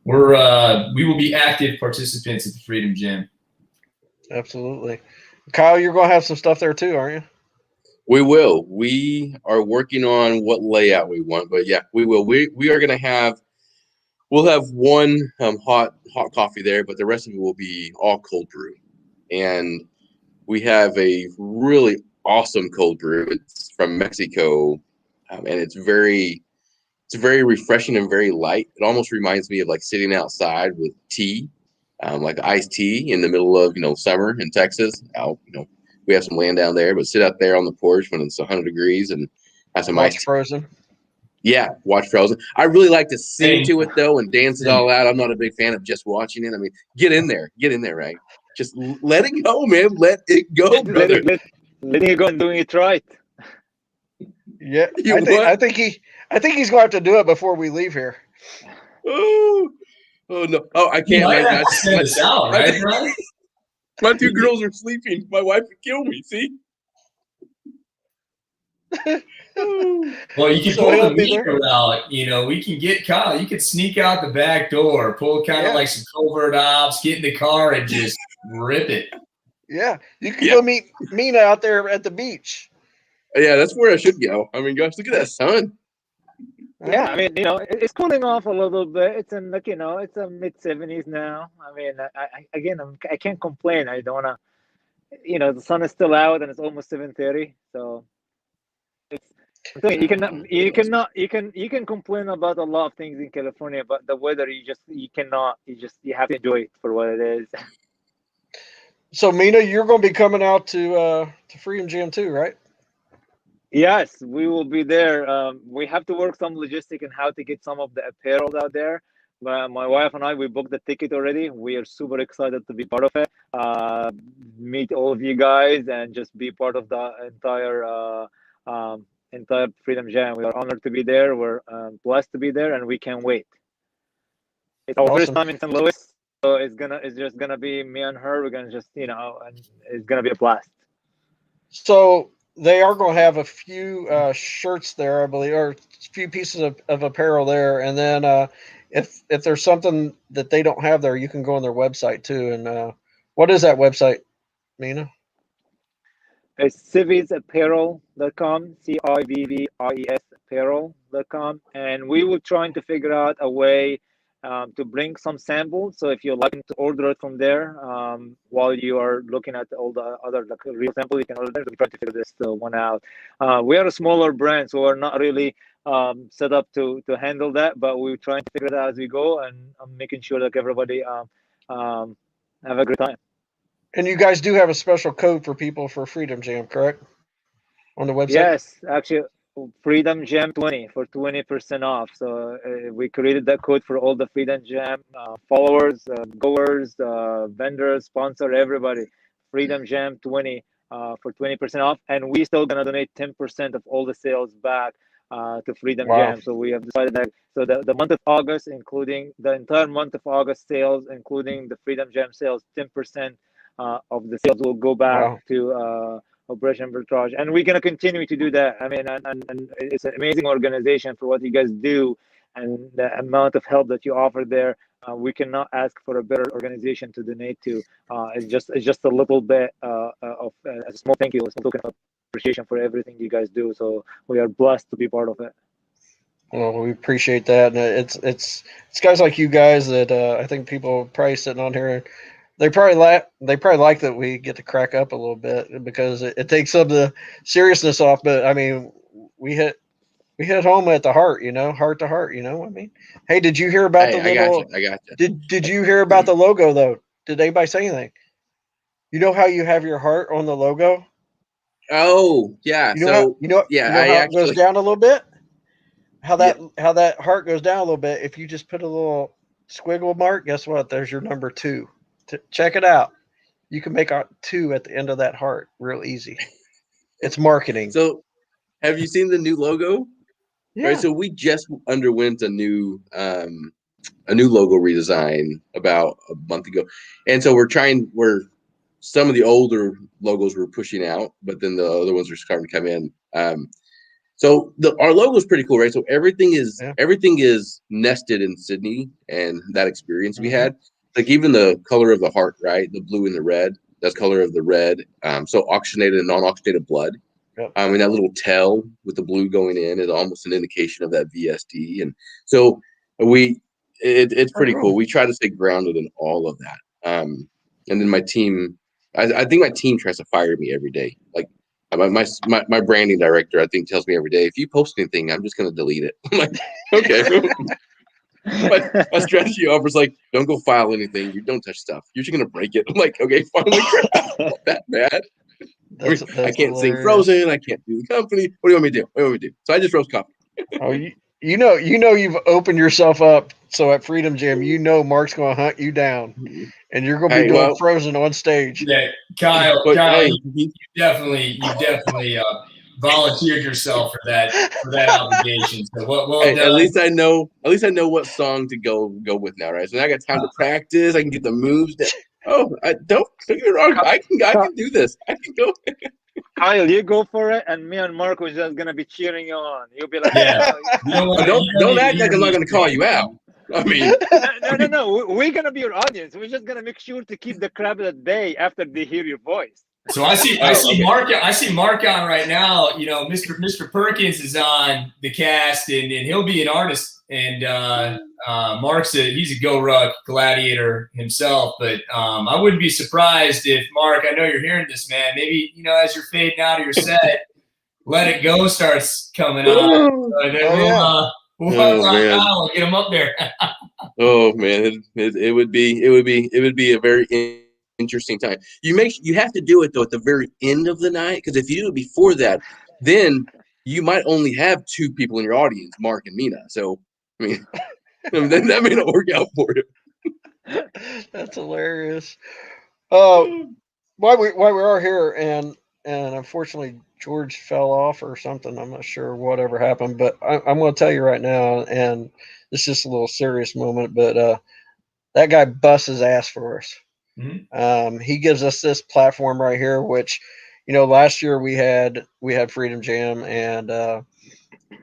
we will be active participants at the Freedom Gym. Absolutely. Kyle, you're going to have some stuff there too, aren't you? We will. We are working on what layout we want, but yeah, we will. We are going to we'll have one hot coffee there, but the rest of it will be all cold brew. And we have a really awesome cold brew. It's from Mexico, and it's very refreshing and very light. It almost reminds me of like sitting outside with tea, like iced tea in the middle of summer in Texas. We have some land down there, but sit out there on the porch when it's 100 degrees and have some Watch Frozen. Yeah, watch Frozen. I really like to sing to it though and dance it all out. I'm not a big fan of just watching it. I mean, get in there, right? Just let it go, man. Let it go, brother. Letting it go and doing it right. Yeah, I think he's going to have to do it before we leave here. Oh no! Oh, I can't. My 2 girls are sleeping. My wife would kill me. See? Well, you can pull the meter out. We can get Kyle. You could sneak out the back door, pull kind of like some covert ops, get in the car, and just rip it. Yeah, you can go meet Mina out there at the beach. Yeah, that's where I should go. I mean, gosh, look at that sun. Yeah, I mean, it's cooling off a little bit. It's it's a mid-70s now. I mean, I can't complain. I don't want to, the sun is still out and it's almost 7:30. So you can complain about a lot of things in California, but the weather, you have to enjoy it for what it is. So Mina, you're going to be coming out to Freedom Jam too, right? Yes, we will be there. We have to work some logistic and how to get some of the apparel out there. But my wife and I, we booked the ticket already. We are super excited to be part of it. Meet all of you guys and just be part of the entire Freedom Jam. We are honored to be there. We're blessed to be there, and we can't wait. It's our first time in St. Louis, so it's just gonna be me and her. We're gonna just and it's gonna be a blast. So they are going to have a few shirts there, I believe, or a few pieces of apparel there. And then if there's something that they don't have there, you can go on their website too. And what is that website, Mina? It's civviesapparel.com, CIVVIES apparel.com. And we were trying to figure out a way to bring some samples. So if you're looking to order it from there, while you are looking at all the other real samples, you can order them. We try to figure this one out. We are a smaller brand, so we're not really set up to handle that, but we're trying to figure it out as we go, and I'm making sure that everybody have a great time. And you guys do have a special code for people for Freedom Jam, correct? On the website? Yes, actually. Freedom Jam 20 for 20% off. So we created that code for all the Freedom Jam followers, goers, vendors, sponsor, everybody. Freedom Jam 20 for 20% off, and we still gonna donate 10% of all the sales back to Freedom Jam. So we have decided that. So the month of August, including the entire month of August sales, including the Freedom Jam sales, 10% of the sales will go back to Operation Triage, and we're gonna continue to do that. I mean, and it's an amazing organization for what you guys do, and the amount of help that you offer there. We cannot ask for a better organization to donate to. It's just a little bit of a small thank you, a small token of appreciation for everything you guys do. So we are blessed to be part of it. Well, we appreciate that, and it's guys like you guys that I think people probably sitting on here, they probably like that we get to crack up a little bit because it takes some of the seriousness off. But I mean, we hit home at the heart, heart to heart. I mean, hey, did you hear about Hey, the little? I got you. Did you hear about the logo though? Did anybody say anything? You know how you have your heart on the logo? Oh, yeah. You know how I it goes down a little bit? How that heart goes down a little bit. If you just put a little squiggle mark, guess what? There's your number 2. Check it out. You can make a 2 at the end of that heart real easy. It's marketing. So, have you seen the new logo? Yeah. Right. So we just underwent a new logo redesign about a month ago, and so we're some of the older logos we're pushing out, but then the other ones are starting to come in. So our logo is pretty cool, right? So everything is nested in Sydney and that experience we had. Like even the color of the heart, right? The blue and the red. That's color of the red. So oxygenated and non-oxygenated blood. Yep. And that little tail with the blue going in is almost an indication of that VSD. And so it's pretty cool. We try to stay grounded in all of that. And then my team, I think my team tries to fire me every day. Like my branding director, I think, tells me every day, if you post anything, I'm just going to delete it. I'm like, okay. my strategy offer's like, don't go file anything. You don't touch stuff. You're just going to break it. I'm like, okay, finally, crap. Not that bad. That's I can't hilarious. sing Frozen. I can't do the company. What do you want me to do? So I just roast coffee. Oh, you know you've opened yourself up. So at Freedom Jam, Mark's going to hunt you down, and you're going to be doing Frozen on stage. Yeah, Kyle, you definitely volunteered yourself for that obligation. So at least I know what song to go with now, right? So now I got time to practice. I can get the moves down. Oh, don't get me wrong. I can do this. I can go. Kyle, you go for it, and me and Mark was just gonna be cheering you on. You'll be like, yeah. Don't act like I'm not gonna call you out. I mean, no. We're gonna be your audience. We're just gonna make sure to keep the crowd at bay after they hear your voice. So I see Mark on right now. Mr. Perkins is on the cast, and he'll be an artist. And he's a Go Ruck gladiator himself. But I wouldn't be surprised if Mark, I know you're hearing this, man. Maybe as you're fading out of your set, Let It Go starts coming up. We'll get him up there. Oh man, it would be a very interesting time. You have to do it though at the very end of the night, because if you do it before that, then you might only have 2 people in your audience, Mark and Mina. So I mean, that may not work out for you. That's hilarious. While we are here, and unfortunately George fell off or something. I'm not sure whatever happened, but I'm going to tell you right now, and it's just a little serious moment. But that guy busts his ass for us. Mm-hmm. He gives us this platform right here, which last year we had Freedom Jam, and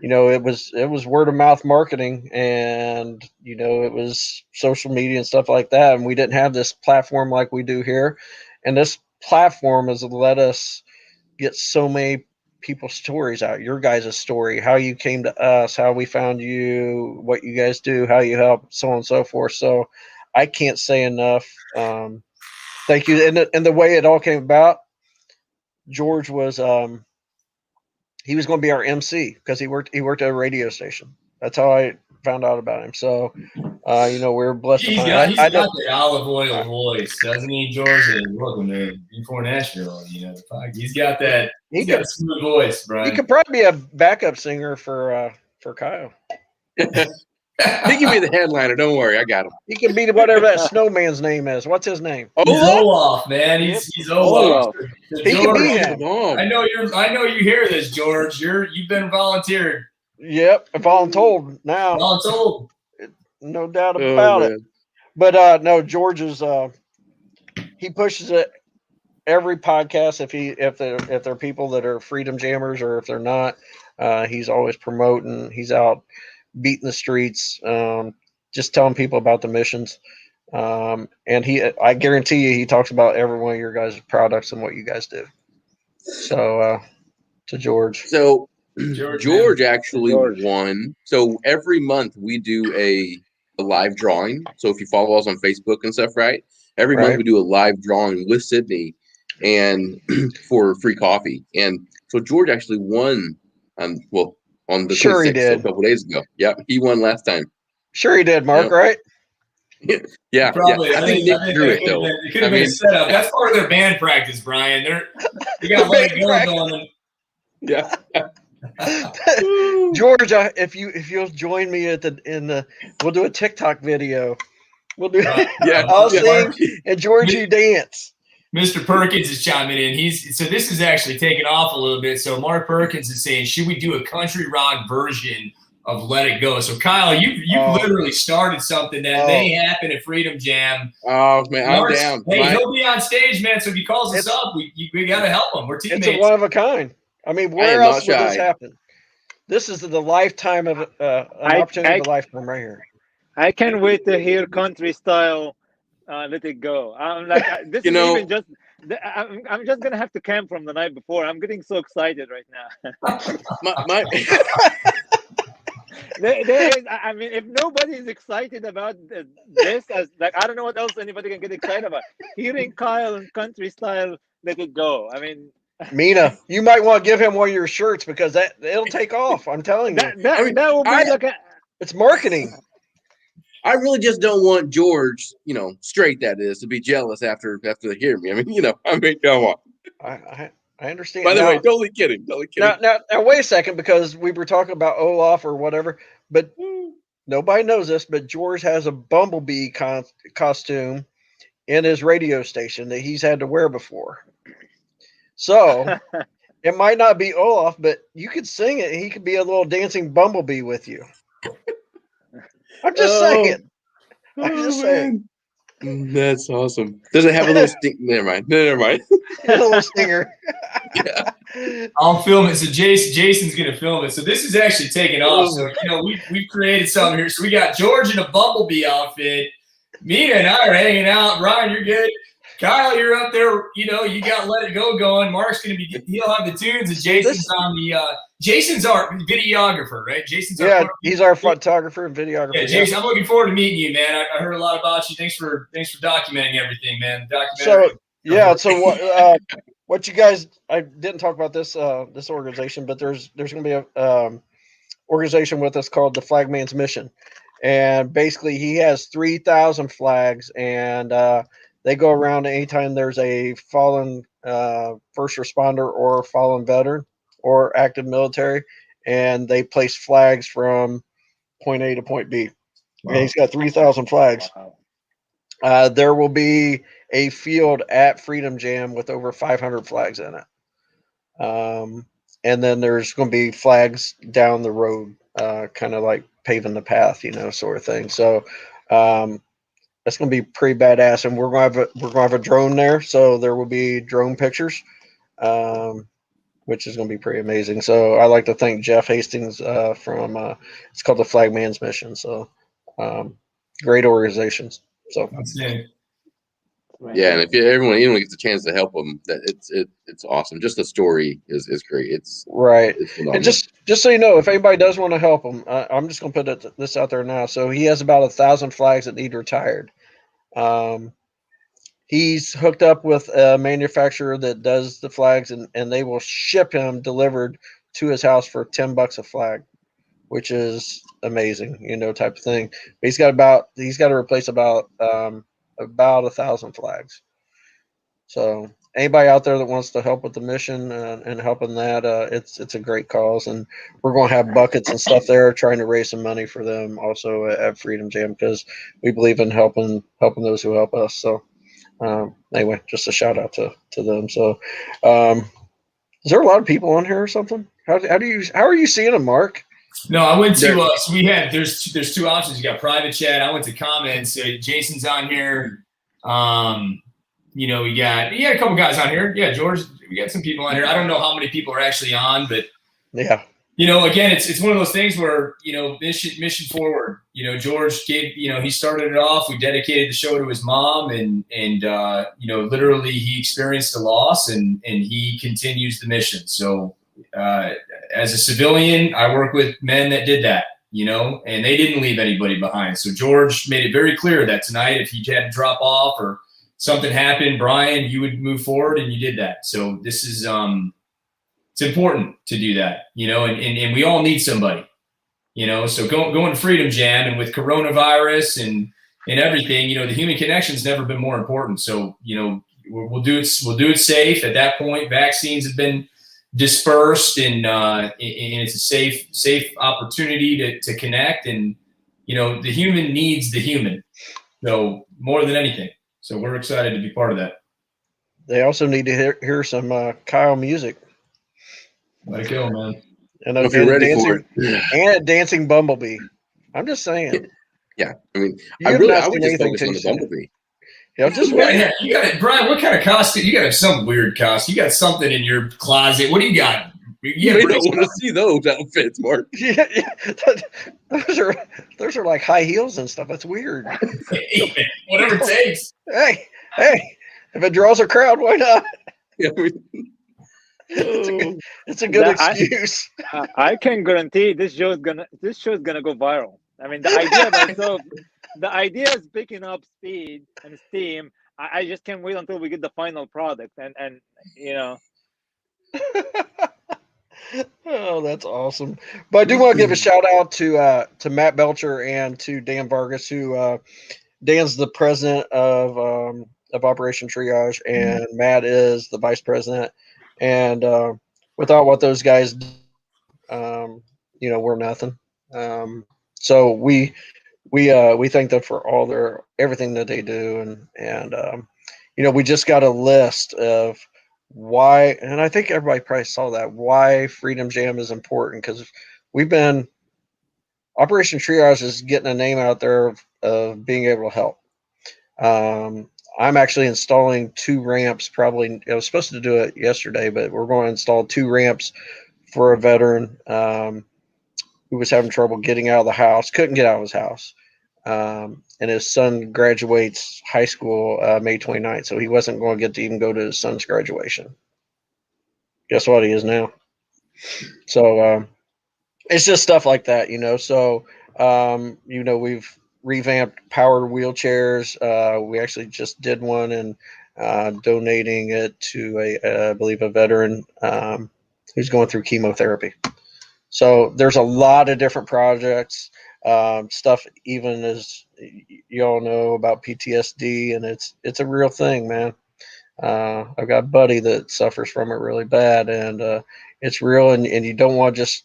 it was word of mouth marketing, and it was social media and stuff like that, and we didn't have this platform like we do here. And this platform has let us get so many people's stories out. Your guys' story, how you came to us, how we found you, what you guys do, how you help, so on and so forth. So I can't say enough. Thank you. And the way it all came about, George was he was going to be our MC because he worked at a radio station. That's how I found out about him. So we're blessed. He's got that olive oil voice, doesn't he, George? Welcome to b4Nashville. He's got that. He's got a smooth voice, Brian. He could probably be a backup singer for Kyle. He can be the headliner. Don't worry, I got him. He can be whatever that snowman's name is. What's his name? He's Olaf, man. He's Olaf. He can be him. I know you hear this, George. You've been volunteered. Yep, voluntold now. Voluntold. No doubt about it. But no, George is he pushes it every podcast. If they're people that are Freedom Jammers, or if they're not, he's always promoting. He's out beating the streets, just telling people about the missions. And I guarantee you, he talks about every one of your guys' products and what you guys do. So, to George. So George actually won. So every month we do a live drawing. So if you follow us on Facebook and stuff, right? Every month we do a live drawing with Sydney and for free coffee. And so George actually won on the 26th, so a couple days ago. Yep, he won last time. Sure he did, Mark, right? Yeah. Probably. Yeah. I think Nick drew it, though. It could have been a setup. That's part of their band practice, Brian. They got let it go going. Yeah. George, if you'll join me we'll do a TikTok video. We'll do I'll sing and George, you dance. Mr. Perkins is chiming in. So this is actually taking off a little bit. So Mark Perkins is saying, should we do a country rock version of Let It Go? So Kyle, you've literally started something that may happen at Freedom Jam. Oh man, Mark's, I'm down. Hey, he'll be on stage, man. So if he calls us up, we got to help him. We're teammates. It's a one of a kind. I mean, where else would this happen? This is the lifetime of an opportunity of a lifetime right here. I can't wait to hear country style Let It Go. I'm like, this is even just. I'm just gonna have to camp from the night before. I'm getting so excited right now. I mean, if nobody is excited about this, as like, I don't know what else anybody can get excited about. Hearing Kyle and country style Let It Go. I mean, Mina, you might want to give him one of your shirts because it'll take off. I'm telling you. That will be it's marketing. I really just don't want George, straight that is, to be jealous after they hear me. I mean, come on. I understand. By the way, totally kidding. Now, wait a second, because we were talking about Olaf or whatever, but nobody knows this, but George has a bumblebee costume in his radio station that he's had to wear before. So it might not be Olaf, but you could sing it. He could be a little dancing bumblebee with you. I'm just saying. That's awesome. Does it have a little stink? Never mind. A little stinger. Yeah. I'll film it. So Jason's gonna film it. So this is actually taking off. So we've created something here. So we got George in a bumblebee outfit. Mina and I are hanging out. Ryan, you're good. Kyle, you're up there. You got Let It Go going. Mark's gonna he'll have the tunes, and Jason's on the. Jason's our videographer, right? He's our photographer and videographer. Yeah, Jason, I'm looking forward to meeting you, man. I heard a lot about you. Thanks for documenting everything, man. So what you guys? I didn't talk about this organization, but there's going to be a organization with us called the Flagman's Mission, and basically he has 3,000 flags, and they go around anytime there's a fallen first responder or fallen veteran or active military, and they place flags from point A to point B. Wow. And he's got 3,000 flags. Wow. There will be a field at Freedom Jam with over 500 flags in it. And then there's going to be flags down the road, kind of like paving the path, sort of thing. So that's going to be pretty badass. And we're going to have a drone there. So there will be drone pictures. Which is going to be pretty amazing. So I like to thank Jeff Hastings from it's called the Flagman's Mission. So great organizations. So yeah, and if everyone gets a chance to help them, that it's awesome. Just the story is great. It's right. And just so you know, if anybody does want to help him, I'm just going to put this out there now. So he has about 1,000 flags that need retired. He's hooked up with a manufacturer that does the flags, and they will ship him delivered to his house for $10 a flag, which is amazing, type of thing. But he's got to replace about 1,000 flags. So anybody out there that wants to help with the mission and helping that, it's a great cause, and we're going to have buckets and stuff there trying to raise some money for them also at Freedom Jam, because we believe in helping those who help us. So. Anyway, just a shout out to them. So, is there a lot of people on here or something? How are you seeing them, Mark? No, I went to. So we had there's two options. You got private chat. I went to comments. Jason's on we got a couple guys on here. Yeah, George, we got some people on here. I don't know how many people are actually on, but yeah, Again, it's one of those things where, mission forward, George gave, he started it off. We dedicated the show to his mom and literally he experienced a loss and he continues the mission. So as a civilian, I work with men that did that, and they didn't leave anybody behind. So George made it very clear that tonight, if he had to drop off or something happened, Brian, you would move forward, and you did that. So this is, it's important to do that, and we all need somebody, so going to Freedom Jam, and with coronavirus and everything, the human connection's never been more important. So, we'll do it safe. At that point, vaccines have been dispersed and it's a safe opportunity to connect. And, the human needs the human. So more than anything. So we're excited to be part of that. They also need to hear some Kyle music. Let it go, man. And if you're ready for it. And a dancing bumblebee. I'm just saying. Yeah. I mean, I would just focus on the bumblebee. Just yeah, you got it, Brian. What kind of costume? You got to have some weird costume. You got something in your closet. What do you got? You don't want to see those outfits, Mark. Yeah. Those are like high heels and stuff. That's weird. Hey, whatever it takes. Hey, if it draws a crowd, why not? Yeah, it's a good excuse. I can guarantee this show is gonna go viral. I mean, the idea is picking up speed and steam. I just can't wait until we get the final product, and Oh, that's awesome. But I do want to give a shout out to Matt Belcher and to Dan Vargas, who Dan's the president of Operation Triage, and Matt is the vice president. And without what those guys do, we're nothing. So we thank them for everything that they do, and we just got a list of why, and I think everybody probably saw that, why Freedom Jam is important, because Operation Triage is getting a name out there of being able to help. I'm actually installing 2 ramps. Probably I was supposed to do it yesterday, but we're going to install 2 ramps for a veteran who was having trouble getting out of the house, couldn't get out of his house. And his son graduates high school May 29th, so he wasn't going to get to even go to his son's graduation. Guess what? He is now. So it's just stuff like that, So, we've revamped powered wheelchairs. We actually just did one and donating it to I believe a veteran who's going through chemotherapy. So there's a lot of different projects, stuff even as you all know about PTSD, and it's a real thing, man. I've got a buddy that suffers from it really bad, and it's real, and you don't want to just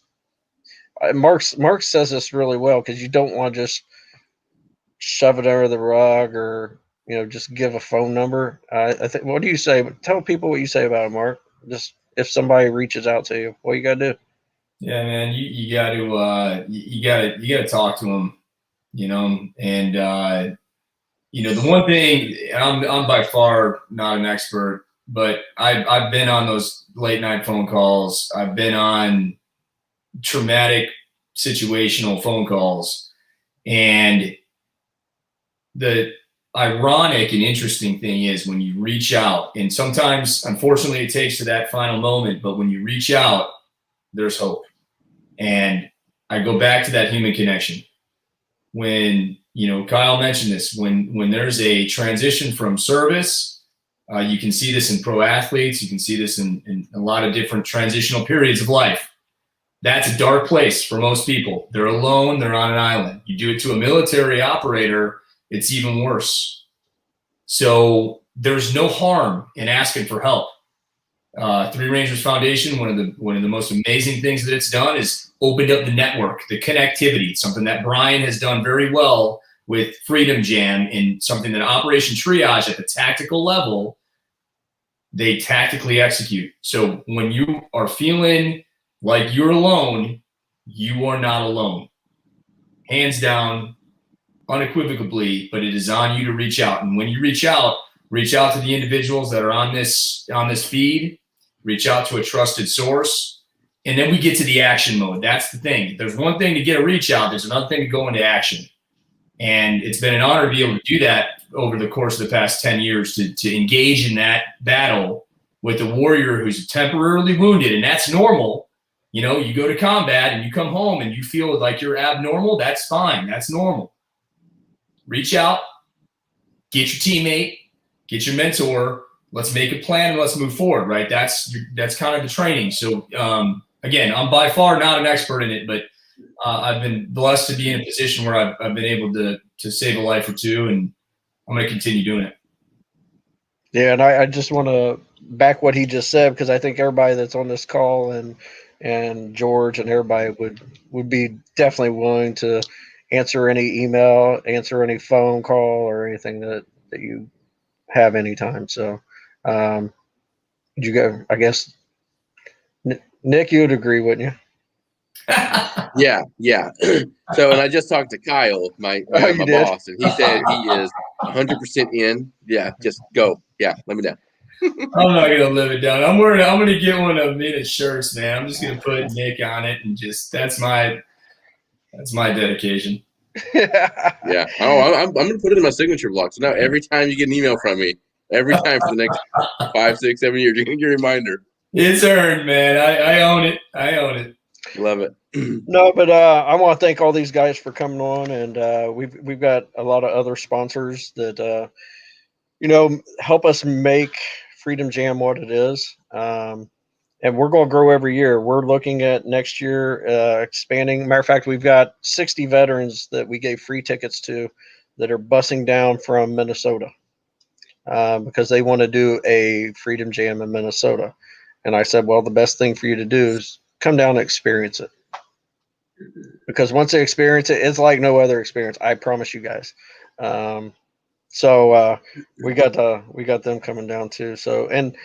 Mark says this really well, because you don't want to just shove it under the rug or just give a phone number. I think, what do you say? Tell people what you say about it, Mark. Just if somebody reaches out to you, what you gotta do? Yeah, man, you got to talk to them, and the one thing, I'm by far not an expert, but I've been on those late night phone calls. I've been on traumatic situational phone calls, and the ironic and interesting thing is when you reach out, and sometimes unfortunately it takes to that final moment, but when you reach out, there's hope. And I go back to that human connection. When, Kyle mentioned this, when there's a transition from service, you can see this in pro athletes, you can see this in a lot of different transitional periods of life. That's a dark place for most people. They're alone, they're on an island. You do it to a military operator, it's even worse. So there's no harm in asking for help. Three Rangers Foundation, one of the most amazing things that it's done is opened up the network, the connectivity, something that Brian has done very well with Freedom Jam, and something that Operation Triage at the tactical level, they tactically execute. So when you are feeling like you're alone, you are not alone. Hands down, unequivocally, but it is on you to reach out. And when you reach out to the individuals that are on this feed, reach out to a trusted source, and then we get to the action mode. That's the thing. There's one thing to get a reach out. There's another thing to go into action. And it's been an honor to be able to do that over the course of the past 10 years, to engage in that battle with a warrior who's temporarily wounded. And that's normal. You know, you go to combat and you come home and you feel like you're abnormal. That's fine. That's normal. Reach out, get your teammate, get your mentor. Let's make a plan and let's move forward, right? That's kind of the training. So, again, I'm by far not an expert in it, but I've been blessed to be in a position where I've been able to save a life or two, and I'm going to continue doing it. Yeah, and I just want to back what he just said, because I think everybody that's on this call and George and everybody would be definitely willing to answer any email, answer any phone call, or anything that you have anytime. So, you go. I guess Nick, you would agree, wouldn't you? Yeah. So, and I just talked to Kyle, my boss, and he said he is 100% in. Yeah, just go. Yeah, let me down. I'm not gonna live it down. I'm gonna get one of Minute shirts, man. I'm just gonna put Nick on it, and just that's my dedication. Yeah. Oh, I'm gonna put it in my signature block. So now every time you get an email from me, every time for the next 5, 6, 7 years, you're gonna get a reminder. It's earned, man. I own it. I own it. Love it. No, but I want to thank all these guys for coming on, and we've got a lot of other sponsors that help us make Freedom Jam what it is. And we're going to grow every year. We're looking at next year expanding. Matter of fact, we've got 60 veterans that we gave free tickets to that are busing down from Minnesota because they want to do a Freedom Jam in Minnesota. And I said, well, the best thing for you to do is come down and experience it. Because once they experience it, it's like no other experience. I promise you guys. So we got them coming down too. So, and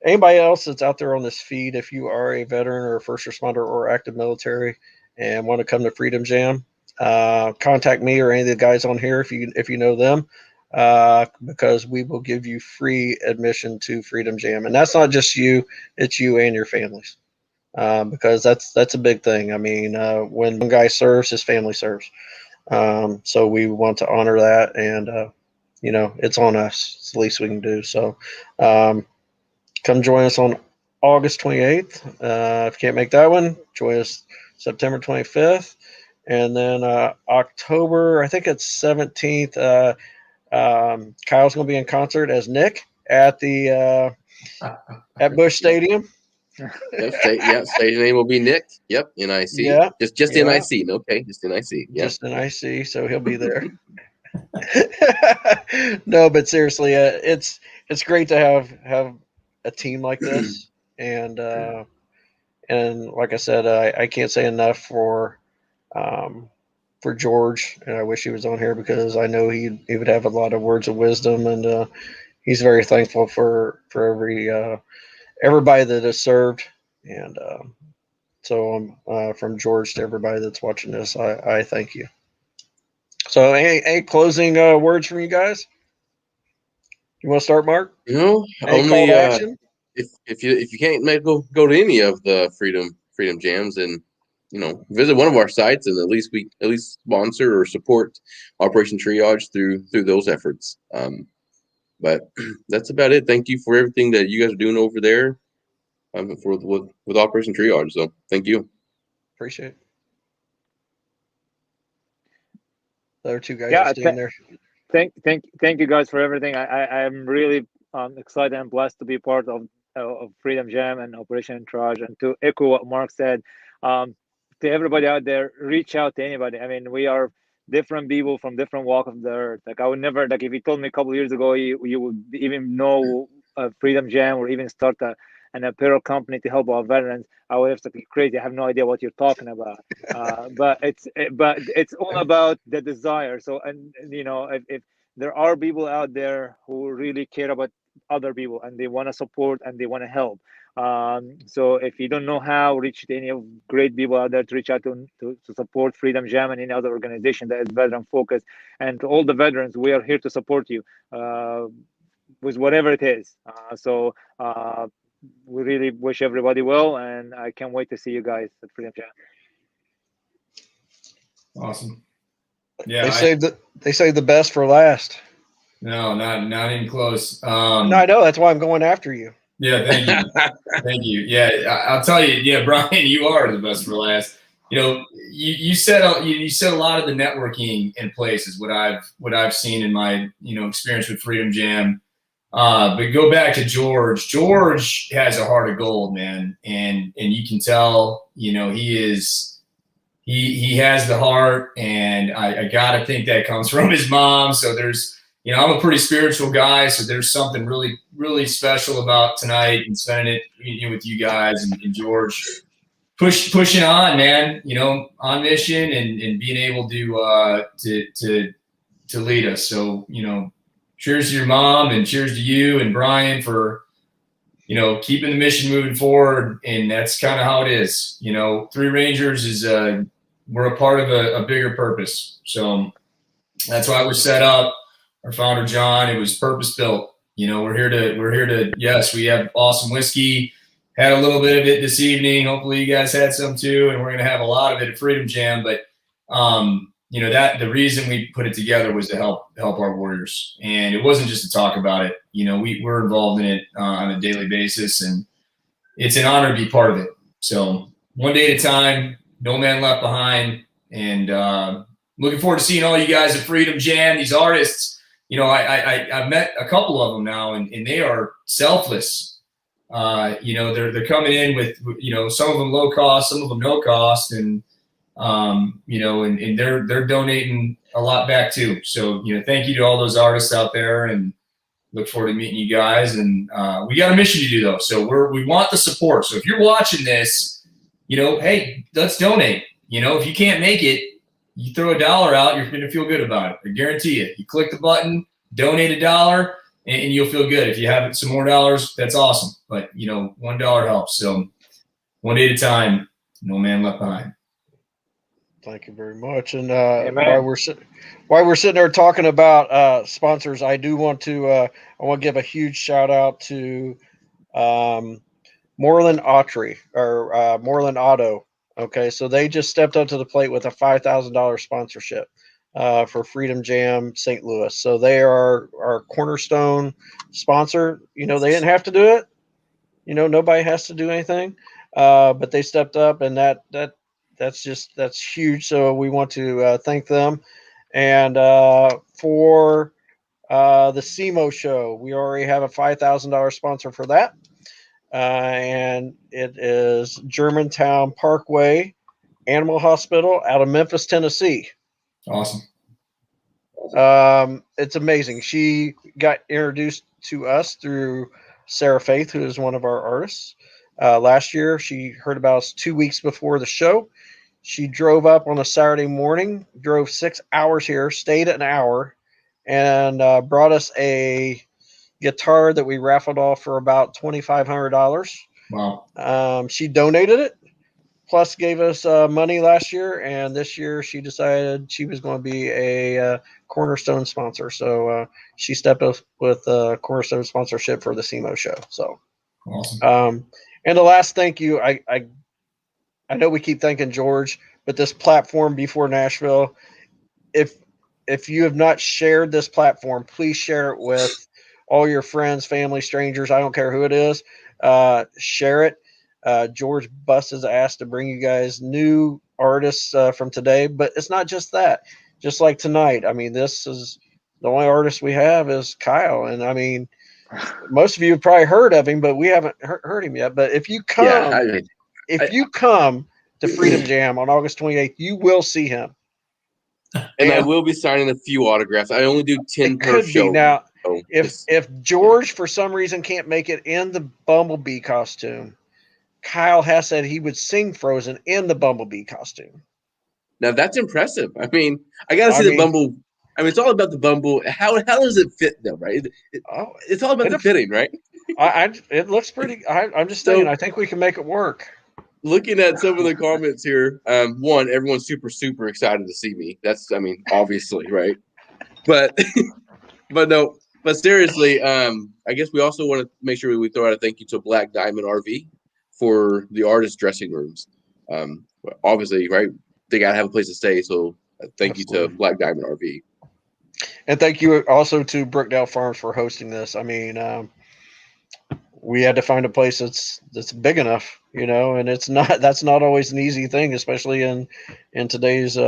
anybody else that's out there on this feed, if you are a veteran or a first responder or active military and want to come to Freedom Jam, contact me or any of the guys on here if you know them, because we will give you free admission to Freedom Jam. And that's not just you, it's you and your families. Because that's a big thing. I mean, when one guy serves, his family serves. So we want to honor that, and it's on us. It's the least we can do. So come join us on August 28th. If you can't make that one, join us September 25th, and then October, I think it's 17th. Kyle's going to be in concert as Nick at the at Busch Stadium. Stage name will be Nick. Yep, NIC. Yeah, just NIC. Okay, just NIC. Yep. Just NIC. So he'll be there. No, but seriously, it's great to have a team like this, and like I said, I can't say enough for George, and I wish he was on here because I know he would have a lot of words of wisdom, and he's very thankful for everybody that has served, and so from George to everybody that's watching this, I thank you. So, any closing words from you guys? You want to start, Mark? Only if you can't go to any of the Freedom Jams, and visit one of our sites, and at least sponsor or support Operation Triage through those efforts. But that's about it. Thank you for everything that you guys are doing over there with Operation Triage. So thank you. Appreciate it. The other two guys are staying there. Thank you guys for everything. I'm really excited and blessed to be part of Freedom Jam and Operation Triage. And to echo what Mark said, to everybody out there, reach out to anybody. I mean, we are different people from different walks of the earth. Like, I would never, like, if you told me a couple of years ago you would even know Freedom Jam or even start an apparel company to help our veterans, I would have said, crazy. I have no idea what you're talking about. But it's all about the desire. So, and if there are people out there who really care about other people and they want to support and they want to help. So if you don't know how, reach to any of great people out there to reach out to support Freedom Jam and any other organization that is veteran focused. And to all the veterans, we are here to support you with whatever it is. So we really wish everybody well, and I can't wait to see you guys at Freedom Jam. Awesome. Yeah, they saved the best for last. No, not even close. No, I know, that's why I'm going after you. Yeah, thank you. Thank you. Yeah, I'll tell you. Yeah, Brian, you are the best for last. You know, you said a lot of the networking in place is what I've seen in my experience with Freedom Jam. But go back to George. George has a heart of gold, man, and you can tell. He has the heart, and I gotta think that comes from his mom. So there's. I'm a pretty spiritual guy, so there's something really, really special about tonight and spending it with you guys and George. Pushing on, man. On mission and being able to lead us. So cheers to your mom and cheers to you and Brian for keeping the mission moving forward. And that's kind of how it is. Three Rangers is we're a part of a bigger purpose. So that's why it was set up. Our founder, John, it was purpose built. We're here to, yes, we have awesome whiskey, had a little bit of it this evening. Hopefully you guys had some too. And we're going to have a lot of it at Freedom Jam. But, that the reason we put it together was to help our warriors. And it wasn't just to talk about it. We're involved in it on a daily basis, and it's an honor to be part of it. So one day at a time, no man left behind. And looking forward to seeing all you guys at Freedom Jam, these artists. I've met a couple of them now, and they are selfless. They're coming in with, some of them low cost, some of them no cost, and and they're donating a lot back too. So thank you to all those artists out there, and look forward to meeting you guys. And we got a mission to do though, so we want the support. So if you're watching this, hey, let's donate. If you can't make it, you throw $1 out, you're going to feel good about it. I guarantee it. You click the button, donate $1, and you'll feel good. If you have some more dollars, that's awesome. But, $1 helps. So one day at a time, no man left behind. Thank you very much. And while we're sitting there talking about sponsors, I do want to give a huge shout out to Moreland Autry or Moreland Auto. Okay, so they just stepped up to the plate with a $5,000 sponsorship for Freedom Jam St. Louis. So they are our cornerstone sponsor. They didn't have to do it. Nobody has to do anything, but they stepped up, and that's huge. So we want to thank them. And for the SEMO show, we already have a $5,000 sponsor for that. And it is Germantown Parkway Animal Hospital out of Memphis, Tennessee. Awesome. It's amazing. She got introduced to us through Sarah Faith, who is one of our artists. Last year, she heard about us 2 weeks before the show. She drove up on a Saturday morning, drove 6 hours here, stayed an hour, and brought us a guitar that we raffled off for about $2,500. Wow. She donated it, plus gave us money last year, and this year she decided she was going to be a cornerstone sponsor. So she stepped up with a cornerstone sponsorship for the SEMO show. So awesome. And the last thank you, I know we keep thanking George, but this platform B4Nashville, if you have not shared this platform, please share it with all your friends, family, strangers. I don't care who it is. Share it. George busts his ass to bring you guys new artists from today, but it's not just that. Just like tonight, I mean, this is the only artist we have is Kyle, and I mean, most of you have probably heard of him, but we haven't heard him yet. But if you come, if you come to Freedom Jam on August 28th, you will see him. And I will be signing a few autographs. I only do 10 per show. Now, if George for some reason can't make it in the Bumblebee costume, Kyle has said he would sing Frozen in the Bumblebee costume. Now that's impressive. I mean, I gotta see the Bumble. I mean, it's all about the Bumble. How does it fit though, right? It's all about the fitting, right? It looks pretty. I'm just saying. I think we can make it work. Looking at some of the comments here, one, everyone's super excited to see me. That's, I mean, obviously, right? But no. But seriously, I guess we also want to make sure we throw out a thank you to Black Diamond RV for the artist dressing rooms. Obviously, right? They gotta have a place to stay, so thank you to Black Diamond RV. And thank you also to Brookdale Farms for hosting this. I mean, we had to find a place that's big enough, and that's not always an easy thing, especially in today's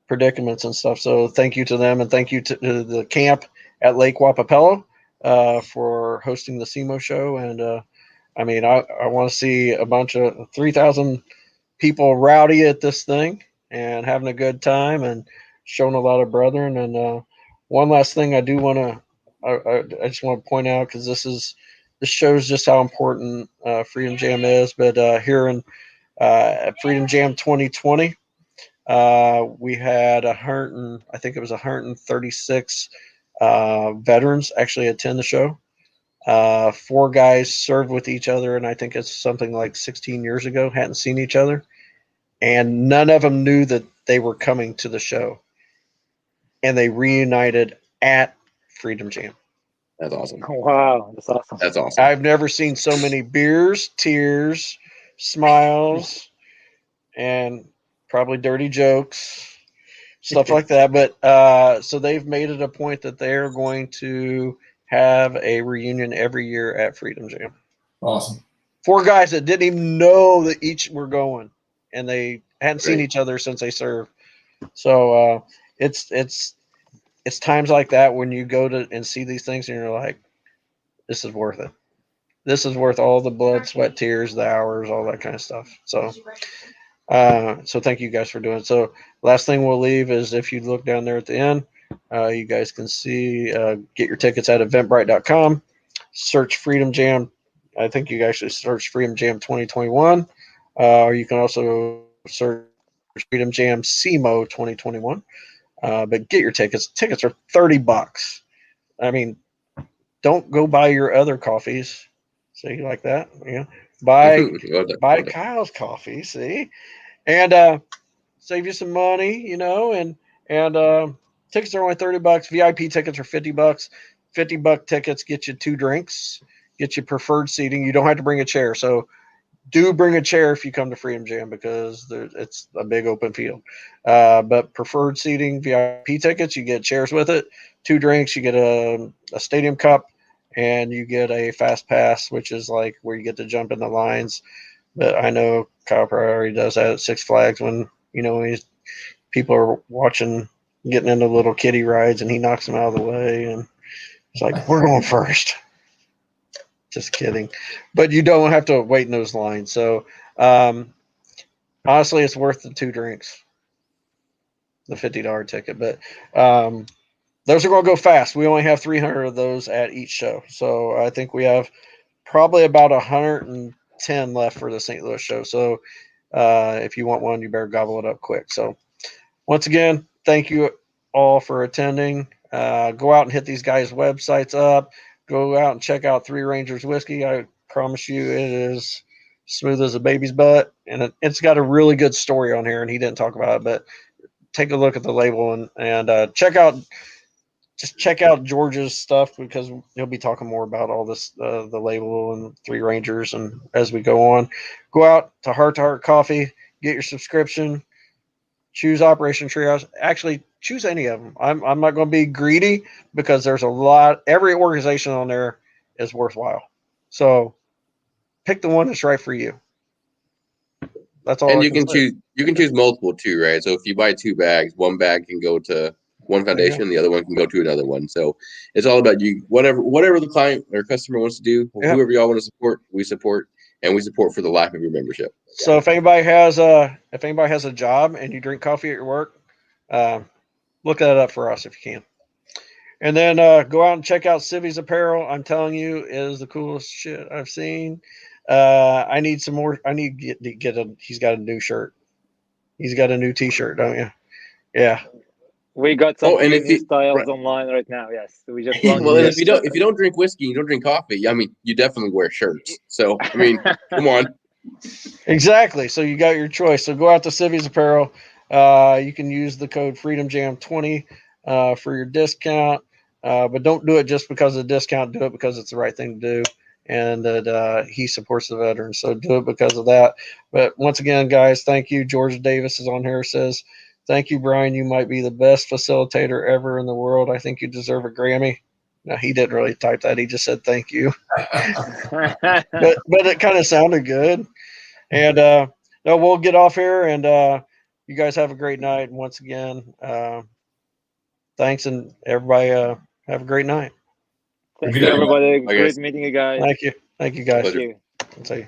predicaments and stuff. So thank you to them, and thank you to the camp at Lake Wapapello for hosting the SEMO show. And I mean, I want to see a bunch of 3,000 people rowdy at this thing and having a good time and showing a lot of brethren. And one last thing I do want to, I just want to point out, because this shows just how important Freedom Jam is. But here in at Freedom Jam 2020, we had I think it was 136 veterans actually attend the show. 4 guys served with each other, and I think it's something like 16 years ago, hadn't seen each other, and none of them knew that they were coming to the show, and they reunited at Freedom Jam. That's awesome. Wow, that's awesome. That's awesome. I've never seen so many beers, tears, smiles, and probably dirty jokes, stuff like that. But so they've made it a point that they're going to have a reunion every year at Freedom Jam. Awesome. 4 guys that didn't even know that each were going, and they hadn't seen each other since they served. So it's times like that when you go to and see these things, and you're like, this is worth it. This is worth all the blood, sweat, tears, the hours, all that kind of stuff. So so thank you guys for doing it. So last thing we'll leave is, if you look down there at the end, you guys can see, get your tickets at eventbrite.com. Search Freedom Jam. I think you can actually search Freedom Jam 2021. Or you can also search Freedom Jam SEMO 2021. But get your tickets. Tickets are $30. I mean, don't go buy your other coffees. See, like that? Yeah. Buy Kyle's coffee, see? And save you some money, and tickets are only $30. VIP tickets are $50. $50 tickets get you 2 drinks, get you preferred seating. You don't have to bring a chair. So do bring a chair if you come to Freedom Jam, because it's a big open field. But preferred seating, VIP tickets, you get chairs with it, 2 drinks, you get a stadium cup, and you get a fast pass, which is like where you get to jump in the lines. But I know Kyle probably already does that at Six Flags when people are watching, getting into little kiddie rides, and he knocks them out of the way, and it's like, we're going first. Just kidding. But you don't have to wait in those lines. So honestly, it's worth the 2 drinks, the $50 ticket. But those are going to go fast. We only have 300 of those at each show. So I think we have probably about 110 left for the St. Louis show. So if you want one, you better gobble it up quick. So once again, thank you all for attending. Go out and hit these guys' websites up. Go out and check out Three Rangers Whiskey. I promise you it is smooth as a baby's butt. And it's got a really good story on here, and he didn't talk about it, but take a look at the label and check out George's stuff, because he'll be talking more about all this, the label and Three Rangers, and as we go on. Go out to Heart Coffee, get your subscription, choose Operation Triage. Actually, choose any of them. I'm not going to be greedy, because there's a lot. Every organization on there is worthwhile. So pick the one that's right for you. That's all. And you can choose multiple too, right? So if you buy 2 bags, 1 bag can go to one foundation, the other one can go to another one. So it's all about you. Whatever the client or customer wants to do, whoever y'all want to support, we support, and we support for the life of your membership. So if anybody has a job and you drink coffee at your work, look that up for us if you can. And then go out and check out Civi's apparel. I'm telling you, it is the coolest shit I've seen. I need some more. I need to get he's got a new shirt. He's got a new T-shirt, don't you? Yeah. We got some new styles online right now. Yes, we just well, and if you don't drink whiskey, you don't drink coffee. I mean, you definitely wear shirts. So I mean, come on. Exactly. So you got your choice. So go out to Civi's apparel. You can use the code FreedomJam20 for your discount. but don't do it just because of the discount. Do it because it's the right thing to do, and that he supports the veterans. So do it because of that. But once again, guys, thank you. George Davis is on here, says, thank you, Brian. You might be the best facilitator ever in the world. I think you deserve a Grammy. No, he didn't really type that. He just said thank you. but it kind of sounded good. And no, we'll get off here, and you guys have a great night. And once again, thanks, and everybody have a great night. Thank Good you, night. everybody. Bye, Great guys. meeting you guys. Thank you. Thank you, guys. Thank you. See you.